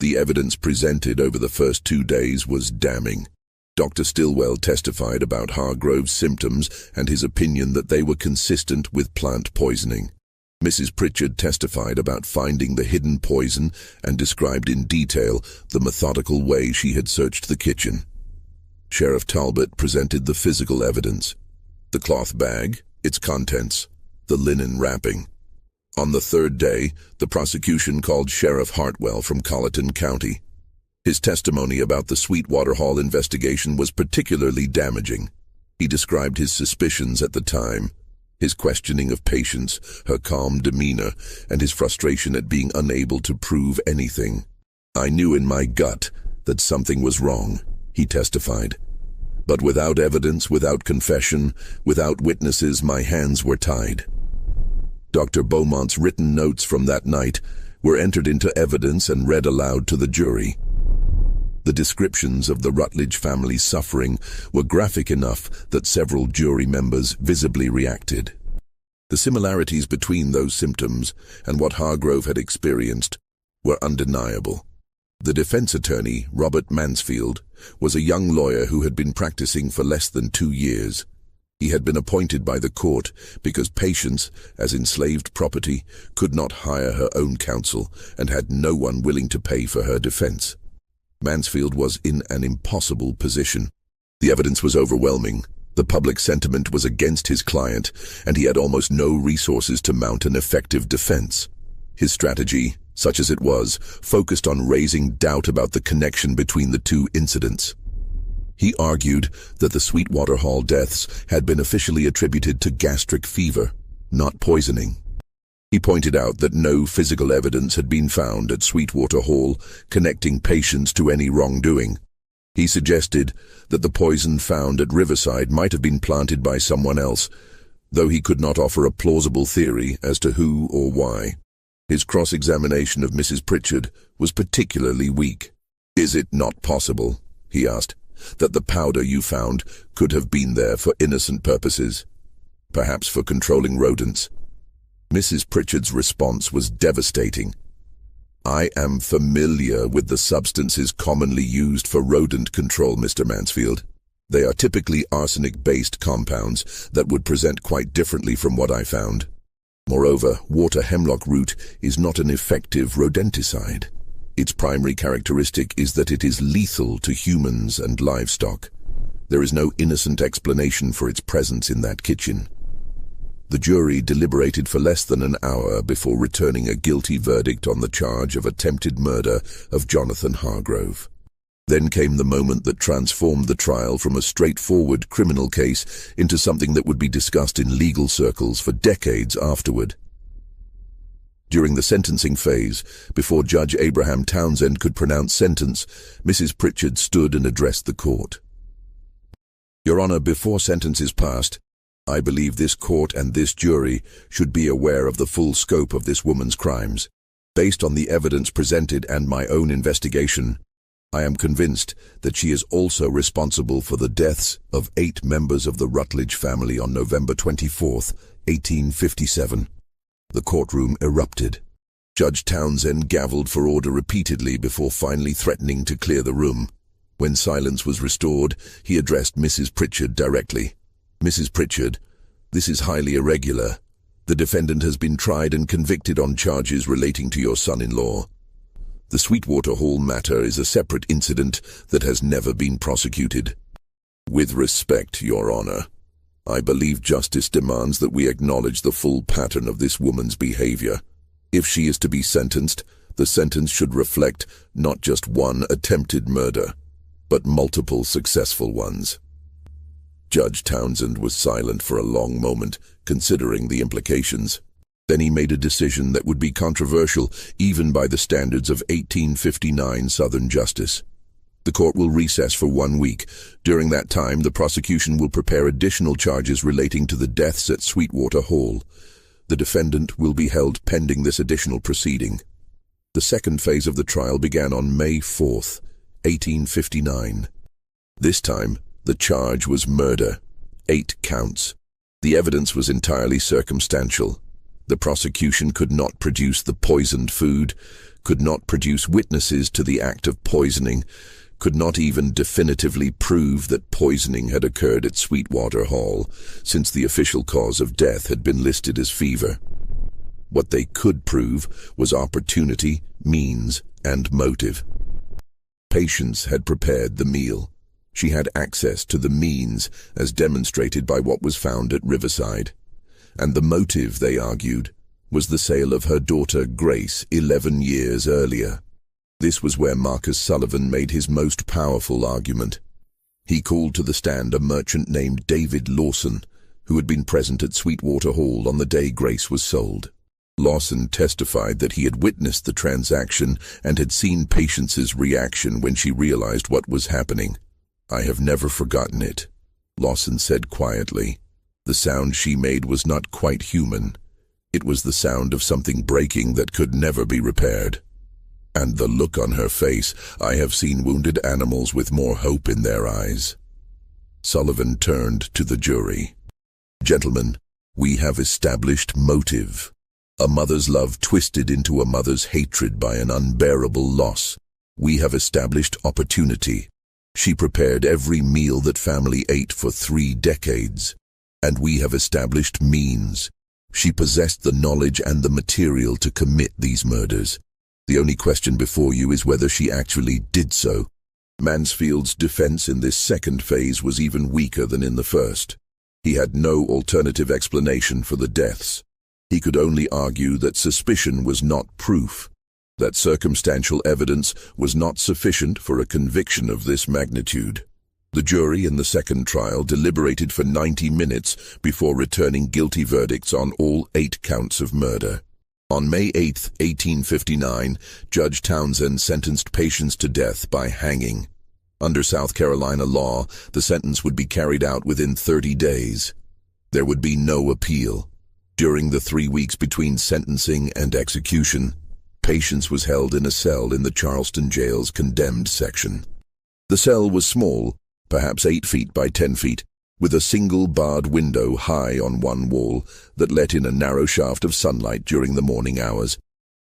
The evidence presented over the first 2 days was damning. Dr. Stillwell testified about Hargrove's symptoms and his opinion that they were consistent with plant poisoning. Mrs. Pritchard testified about finding the hidden poison and described in detail the methodical way she had searched the kitchen. Sheriff Talbot presented the physical evidence: the cloth bag, its contents, the linen wrapping. On the third day, the prosecution called Sheriff Hartwell from Colleton County. His testimony about the Sweetwater Hall investigation was particularly damaging. He described his suspicions at the time, his questioning of Patience, her calm demeanor, and his frustration at being unable to prove anything. "I knew in my gut that something was wrong," he testified. "But without evidence, without confession, without witnesses, my hands were tied." Dr. Beaumont's written notes from that night were entered into evidence and read aloud to the jury. The descriptions of the Rutledge family's suffering were graphic enough that several jury members visibly reacted. The similarities between those symptoms and what Hargrove had experienced were undeniable. The defense attorney, Robert Mansfield, was a young lawyer who had been practicing for less than 2 years. He had been appointed by the court because Patience, as enslaved property, could not hire her own counsel and had no one willing to pay for her defense. Mansfield was in an impossible position. The evidence was overwhelming. The public sentiment was against his client, and he had almost no resources to mount an effective defense. His strategy, such as it was, focused on raising doubt about the connection between the two incidents. He argued that the Sweetwater Hall deaths had been officially attributed to gastric fever, not poisoning. He pointed out that no physical evidence had been found at Sweetwater Hall connecting Patience to any wrongdoing. He suggested that the poison found at Riverside might have been planted by someone else, though he could not offer a plausible theory as to who or why. His cross-examination of Mrs. Pritchard was particularly weak. "Is it not possible," he asked, "that the powder you found could have been there for innocent purposes, perhaps for controlling rodents?" Mrs. Pritchard's response was devastating. "I am familiar with the substances commonly used for rodent control, Mr. Mansfield. They are typically arsenic-based compounds that would present quite differently from what I found. Moreover, water hemlock root is not an effective rodenticide. Its primary characteristic is that it is lethal to humans and livestock. There is no innocent explanation for its presence in that kitchen." The jury deliberated for less than an hour before returning a guilty verdict on the charge of attempted murder of Jonathan Hargrove. Then came the moment that transformed the trial from a straightforward criminal case into something that would be discussed in legal circles for decades afterward. During the sentencing phase, before Judge Abraham Townsend could pronounce sentence, Mrs. Pritchard stood and addressed the court. "Your Honor, before sentence is passed, I believe this court and this jury should be aware of the full scope of this woman's crimes. Based on the evidence presented and my own investigation, I am convinced that she is also responsible for the deaths of 8 members of the Rutledge family on November 24th, 1857. The courtroom erupted. Judge Townsend gavelled for order repeatedly before finally threatening to clear the room. When silence was restored, he addressed Mrs. Pritchard directly. "Mrs. Pritchard, this is highly irregular. The defendant has been tried and convicted on charges relating to your son-in-law. The Sweetwater Hall matter is a separate incident that has never been prosecuted. With respect, Your Honor, I believe justice demands that we acknowledge the full pattern of this woman's behavior. If she is to be sentenced, the sentence should reflect not just one attempted murder, but multiple successful ones. Judge Townsend was silent for a long moment, considering the implications. Then he made a decision that would be controversial even by the standards of 1859 Southern justice. The court will recess for 1 week. During that time, the prosecution will prepare additional charges relating to the deaths at Sweetwater Hall. The defendant will be held pending this additional proceeding. The second phase of the trial began on May 4th, 1859. This time, the charge was murder, 8 counts. The evidence was entirely circumstantial. The prosecution could not produce the poisoned food, could not produce witnesses to the act of poisoning, could not even definitively prove that poisoning had occurred at Sweetwater Hall, since the official cause of death had been listed as fever. What they could prove was opportunity, means, and motive. Patience had prepared the meal. She had access to the means, as demonstrated by what was found at Riverside. And the motive, they argued, was the sale of her daughter Grace 11 years earlier. This was where Marcus Sullivan made his most powerful argument. He called to the stand a merchant named David Lawson, who had been present at Sweetwater Hall on the day Grace was sold. Lawson testified that he had witnessed the transaction and had seen Patience's reaction when she realized what was happening. "I have never forgotten it," Lawson said quietly. The sound she made was not quite human. It was the sound of something breaking that could never be repaired. And the look on her face, I have seen wounded animals with more hope in their eyes. Sullivan turned to the jury. "Gentlemen, we have established motive. A mother's love twisted into a mother's hatred by an unbearable loss. We have established opportunity. She prepared every meal that family ate for 3 decades. And we have established means. She possessed the knowledge and the material to commit these murders. The only question before you is whether she actually did so." Mansfield's defense in this second phase was even weaker than in the first. He had no alternative explanation for the deaths. He could only argue that suspicion was not proof, that circumstantial evidence was not sufficient for a conviction of this magnitude. The jury in the second trial deliberated for 90 minutes before returning guilty verdicts on all 8 counts of murder. On May 8, 1859, Judge Townsend sentenced Patience to death by hanging. Under South Carolina law, the sentence would be carried out within 30 days. There would be no appeal. During the 3 weeks between sentencing and execution, Patience was held in a cell in the Charleston jail's condemned section. The cell was small, perhaps 8 feet by 10 feet, with a single barred window high on one wall that let in a narrow shaft of sunlight during the morning hours.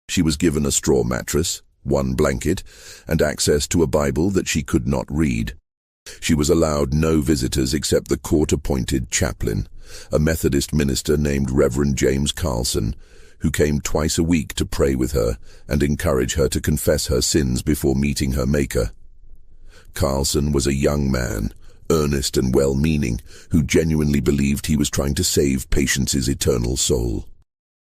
She was given a straw mattress, 1 blanket, and access to a Bible that she could not read. She was allowed no visitors except the court-appointed chaplain, a Methodist minister named Reverend James Carlson, who came twice a week to pray with her and encourage her to confess her sins before meeting her Maker. Carlson was a young man, earnest and well-meaning, who genuinely believed he was trying to save Patience's eternal soul.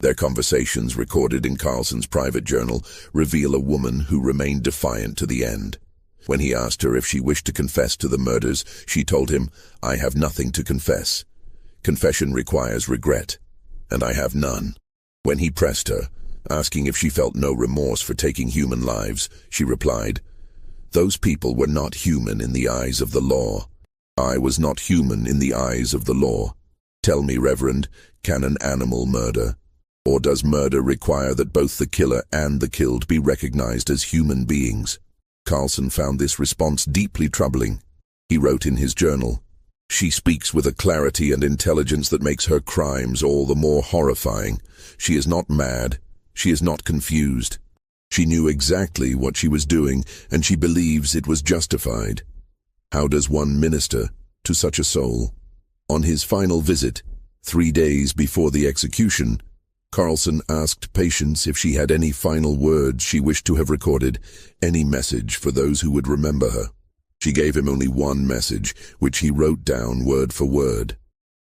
Their conversations, recorded in Carlson's private journal, reveal a woman who remained defiant to the end. When he asked her if she wished to confess to the murders, she told him, "I have nothing to confess. Confession requires regret, and I have none." When he pressed her, asking if she felt no remorse for taking human lives, she replied, "Those people were not human in the eyes of the law. I was not human in the eyes of the law. Tell me, Reverend, can an animal murder? Or does murder require that both the killer and the killed be recognized as human beings?" Carlson found this response deeply troubling. He wrote in his journal, "She speaks with a clarity and intelligence that makes her crimes all the more horrifying. She is not mad. She is not confused. She knew exactly what she was doing, and she believes it was justified. How does one minister to such a soul?" On his final visit, 3 days before the execution, Carlson asked Patience if she had any final words she wished to have recorded, any message for those who would remember her. She gave him only one message, which he wrote down word for word.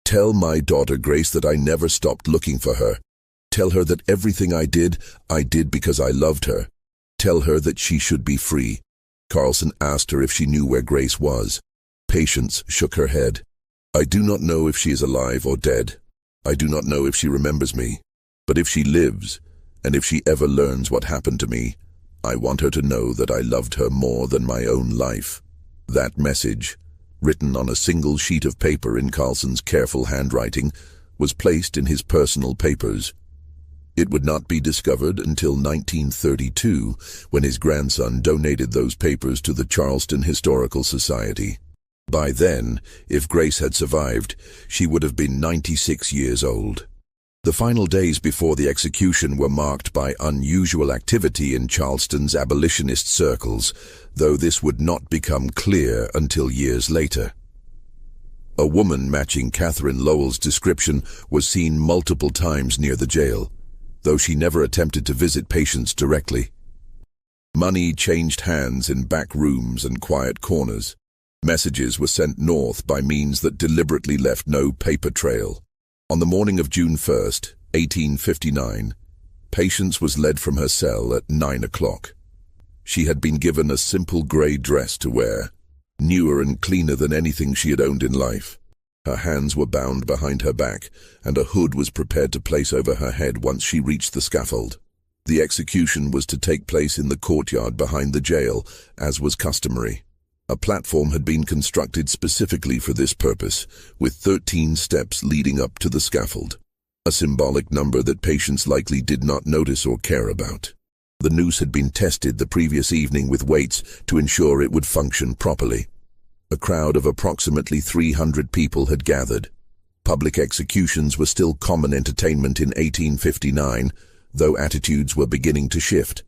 "Tell my daughter Grace that I never stopped looking for her. Tell her that everything I did because I loved her. Tell her that she should be free." Carlson asked her if she knew where Grace was. Patience shook her head. "I do not know if she is alive or dead. I do not know if she remembers me. But if she lives, and if she ever learns what happened to me, I want her to know that I loved her more than my own life." That message, written on a single sheet of paper in Carlson's careful handwriting, was placed in his personal papers. It would not be discovered until 1932, when his grandson donated those papers to the Charleston Historical Society. By then, if Grace had survived, she would have been 96 years old. The final days before the execution were marked by unusual activity in Charleston's abolitionist circles, though this would not become clear until years later. A woman matching Catherine Lowell's description was seen multiple times near the jail, though she never attempted to visit patients directly. Money changed hands in back rooms and quiet corners. Messages were sent north by means that deliberately left no paper trail. On the morning of June 1st, 1859, Patience was led from her cell at 9 o'clock. She had been given a simple grey dress to wear, newer and cleaner than anything she had owned in life. Her hands were bound behind her back, and a hood was prepared to place over her head once she reached the scaffold. The execution was to take place in the courtyard behind the jail, as was customary. A platform had been constructed specifically for this purpose, with 13 steps leading up to the scaffold, a symbolic number that Patience likely did not notice or care about. The noose had been tested the previous evening with weights to ensure it would function properly. A crowd of approximately 300 people had gathered. Public executions were still common entertainment in 1859, though attitudes were beginning to shift.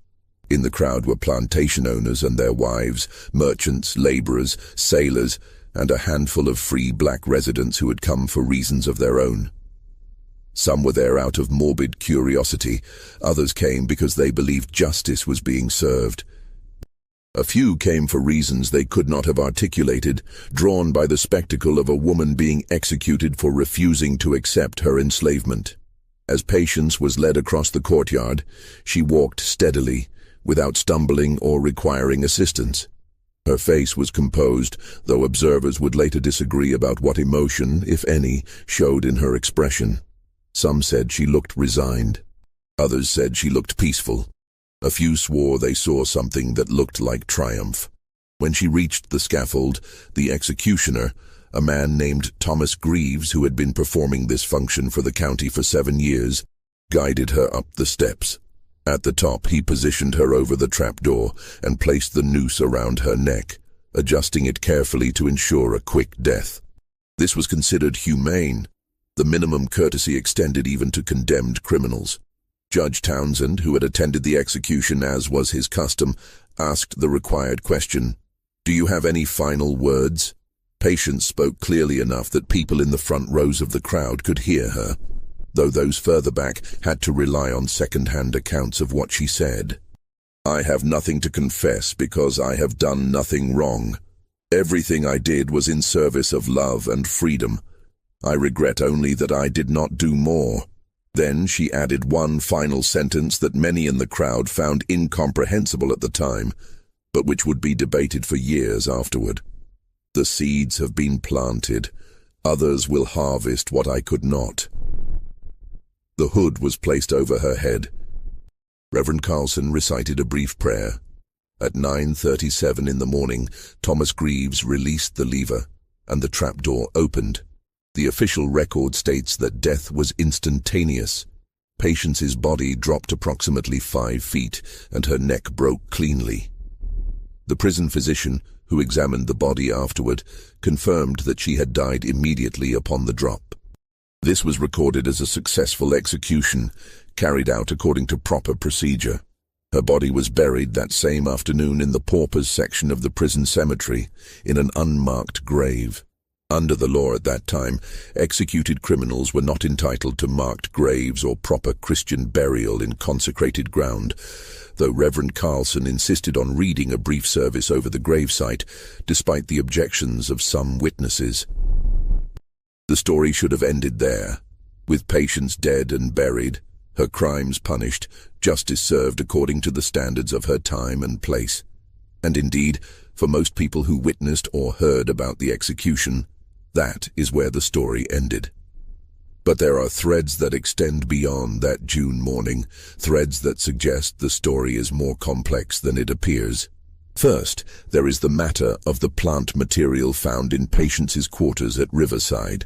In the crowd were plantation owners and their wives, merchants, laborers, sailors, and a handful of free black residents who had come for reasons of their own. Some were there out of morbid curiosity, others came because they believed justice was being served. A few came for reasons they could not have articulated, drawn by the spectacle of a woman being executed for refusing to accept her enslavement. As Patience was led across the courtyard, she walked steadily, without stumbling or requiring assistance. Her face was composed, though observers would later disagree about what emotion, if any, showed in her expression. Some said she looked resigned. Others said she looked peaceful. A few swore they saw something that looked like triumph. When she reached the scaffold, the executioner, a man named Thomas Greaves, who had been performing this function for the county for 7 years, guided her up the steps. At the top, he positioned her over the trapdoor and placed the noose around her neck, adjusting it carefully to ensure a quick death. This was considered humane, the minimum courtesy extended even to condemned criminals. Judge Townsend, who had attended the execution as was his custom, asked the required question, "Do you have any final words?" Patience spoke clearly enough that people in the front rows of the crowd could hear her, though those further back had to rely on second-hand accounts of what she said. "I have nothing to confess because I have done nothing wrong. Everything I did was in service of love and freedom. I regret only that I did not do more." Then she added one final sentence that many in the crowd found incomprehensible at the time, but which would be debated for years afterward. "The seeds have been planted. Others will harvest what I could not." The hood was placed over her head. Reverend Carlson recited a brief prayer. At 9:37 in the morning, Thomas Greaves released the lever, and the trapdoor opened. The official record states that death was instantaneous. Patience's body dropped approximately 5 feet, and her neck broke cleanly. The prison physician, who examined the body afterward, confirmed that she had died immediately upon the drop. This was recorded as a successful execution, carried out according to proper procedure. Her body was buried that same afternoon in the paupers section of the prison cemetery, in an unmarked grave. Under the law at that time, executed criminals were not entitled to marked graves or proper Christian burial in consecrated ground, though Reverend Carlson insisted on reading a brief service over the gravesite, despite the objections of some witnesses. The story should have ended there, with Patience dead and buried, her crimes punished, justice served according to the standards of her time and place. And indeed, for most people who witnessed or heard about the execution, that is where the story ended. But there are threads that extend beyond that June morning, threads that suggest the story is more complex than it appears. First, there is the matter of the plant material found in Patience's quarters at Riverside.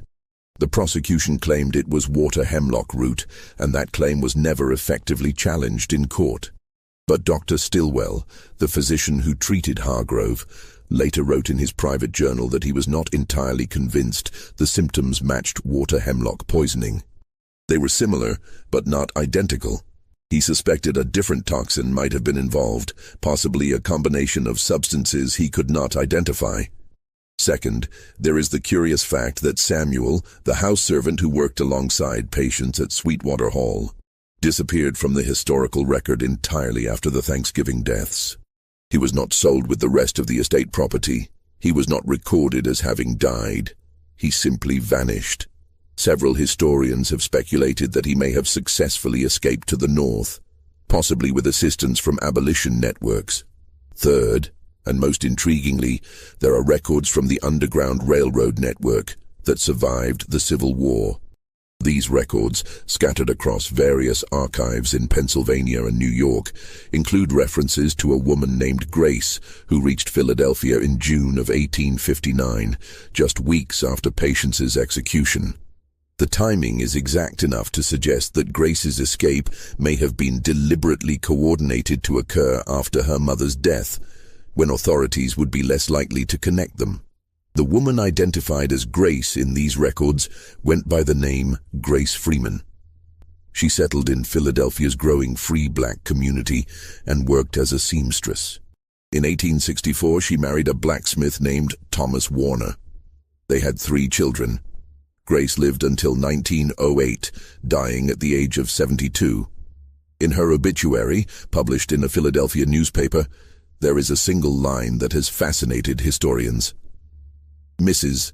The prosecution claimed it was water hemlock root, and that claim was never effectively challenged in court. But Dr. Stillwell, the physician who treated Hargrove, later wrote in his private journal that he was not entirely convinced the symptoms matched water hemlock poisoning. They were similar, but not identical. He suspected a different toxin might have been involved, possibly a combination of substances he could not identify. Second, there is the curious fact that Samuel, the house servant who worked alongside Patience at Sweetwater Hall, disappeared from the historical record entirely after the Thanksgiving deaths. He was not sold with the rest of the estate property. He was not recorded as having died. He simply vanished. Several historians have speculated that he may have successfully escaped to the north, possibly with assistance from abolition networks. Third, and most intriguingly, there are records from the Underground Railroad network that survived the Civil War. These records, scattered across various archives in Pennsylvania and New York, include references to a woman named Grace who reached Philadelphia in June of 1859, just weeks after Patience's execution. The timing is exact enough to suggest that Grace's escape may have been deliberately coordinated to occur after her mother's death, when authorities would be less likely to connect them. The woman identified as Grace in these records went by the name Grace Freeman. She settled in Philadelphia's growing free black community and worked as a seamstress. In 1864, she married a blacksmith named Thomas Warner. They had 3 children. Grace lived until 1908, dying at the age of 72. In her obituary, published in a Philadelphia newspaper, there is a single line that has fascinated historians. Mrs.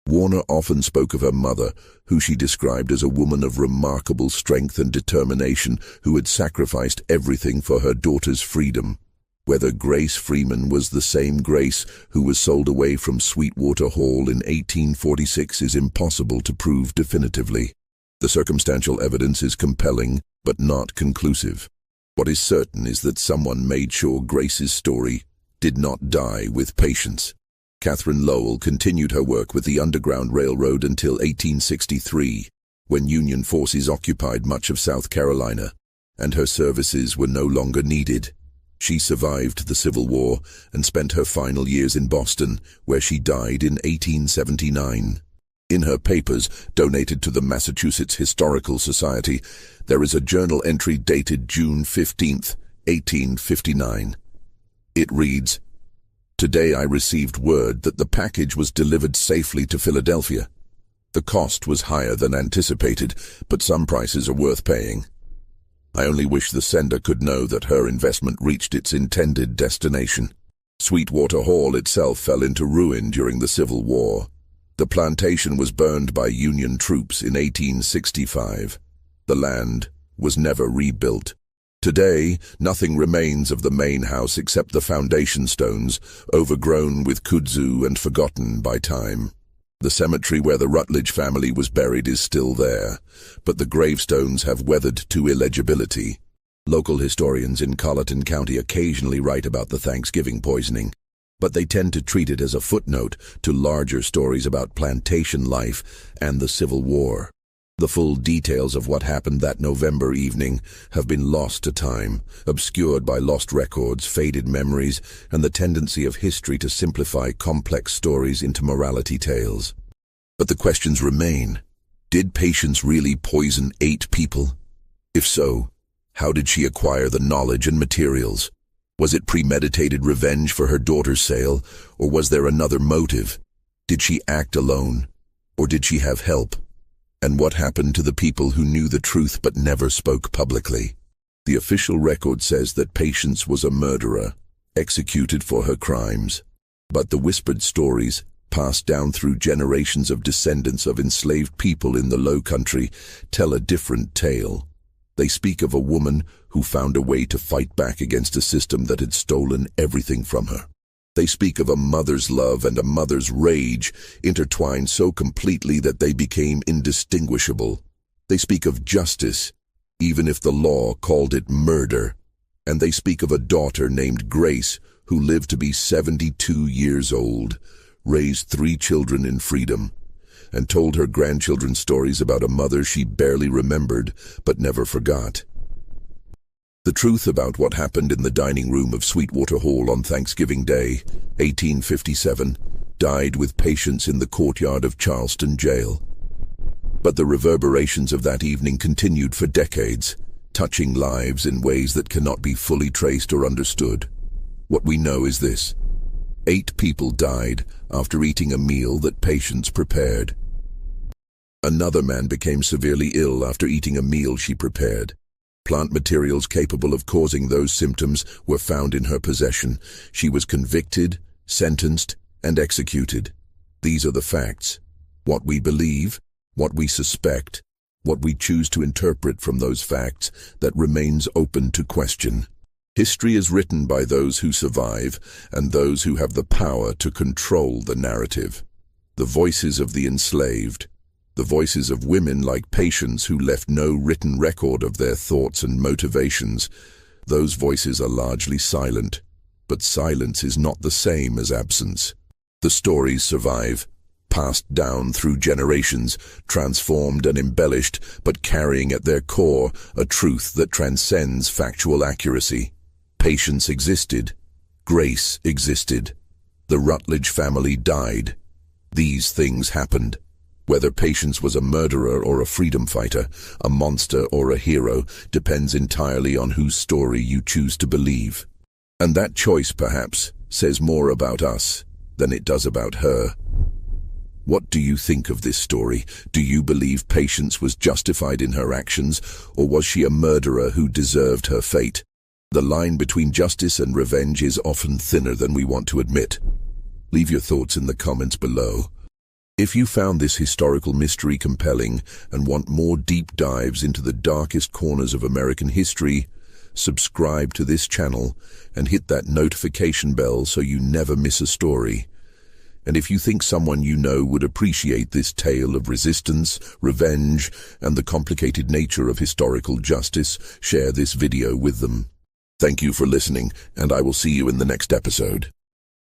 Warner often spoke of her mother, who she described as a woman of remarkable strength and determination who had sacrificed everything for her daughter's freedom. Whether Grace Freeman was the same Grace who was sold away from Sweetwater Hall in 1846 is impossible to prove definitively. The circumstantial evidence is compelling, but not conclusive. What is certain is that someone made sure Grace's story did not die with Patience. Catherine Lowell continued her work with the Underground Railroad until 1863, when Union forces occupied much of South Carolina, and her services were no longer needed. She survived the Civil War and spent her final years in Boston, where she died in 1879. In her papers, donated to the Massachusetts Historical Society, there is a journal entry dated June 15, 1859. It reads, "Today I received word that the package was delivered safely to Philadelphia. The cost was higher than anticipated, but some prices are worth paying. I only wish the sender could know that her investment reached its intended destination." Sweetwater Hall itself fell into ruin during the Civil War. The plantation was burned by Union troops in 1865. The land was never rebuilt. Today, nothing remains of the main house except the foundation stones, overgrown with kudzu and forgotten by time. The cemetery where the Rutledge family was buried is still there, but the gravestones have weathered to illegibility. Local historians in Colleton County occasionally write about the Thanksgiving poisoning, but they tend to treat it as a footnote to larger stories about plantation life and the Civil War. The full details of what happened that November evening have been lost to time, obscured by lost records, faded memories, and the tendency of history to simplify complex stories into morality tales. But the questions remain. Did Patience really poison 8 people? If so, how did she acquire the knowledge and materials? Was it premeditated revenge for her daughter's sale, or was there another motive? Did she act alone, or did she have help? And what happened to the people who knew the truth but never spoke publicly? The official record says that Patience was a murderer, executed for her crimes. But the whispered stories, passed down through generations of descendants of enslaved people in the Low Country, tell a different tale. They speak of a woman who found a way to fight back against a system that had stolen everything from her. They speak of a mother's love and a mother's rage, intertwined so completely that they became indistinguishable. They speak of justice, even if the law called it murder. And they speak of a daughter named Grace, who lived to be 72 years old, raised 3 children in freedom, and told her grandchildren stories about a mother she barely remembered but never forgot. The truth about what happened in the dining room of Sweetwater Hall on Thanksgiving Day, 1857, died with Patience in the courtyard of Charleston Jail. But the reverberations of that evening continued for decades, touching lives in ways that cannot be fully traced or understood. What we know is this: 8 people died after eating a meal that Patience prepared. Another man became severely ill after eating a meal she prepared. Plant materials capable of causing those symptoms were found in her possession. She was convicted, sentenced, and executed. These are the facts. What we believe, what we suspect, what we choose to interpret from those facts, that remains open to question. History is written by those who survive and those who have the power to control the narrative. The voices of the enslaved, the voices of women like Patience who left no written record of their thoughts and motivations, those voices are largely silent, but silence is not the same as absence. The stories survive, passed down through generations, transformed and embellished, but carrying at their core a truth that transcends factual accuracy. Patience existed. Grace existed. The Rutledge family died. These things happened. Whether Patience was a murderer or a freedom fighter, a monster or a hero, depends entirely on whose story you choose to believe. And that choice, perhaps, says more about us than it does about her. What do you think of this story? Do you believe Patience was justified in her actions, or was she a murderer who deserved her fate? The line between justice and revenge is often thinner than we want to admit. Leave your thoughts in the comments below. If you found this historical mystery compelling and want more deep dives into the darkest corners of American history, subscribe to this channel and hit that notification bell so you never miss a story. And if you think someone you know would appreciate this tale of resistance, revenge, and the complicated nature of historical justice, share this video with them. Thank you for listening, and I will see you in the next episode.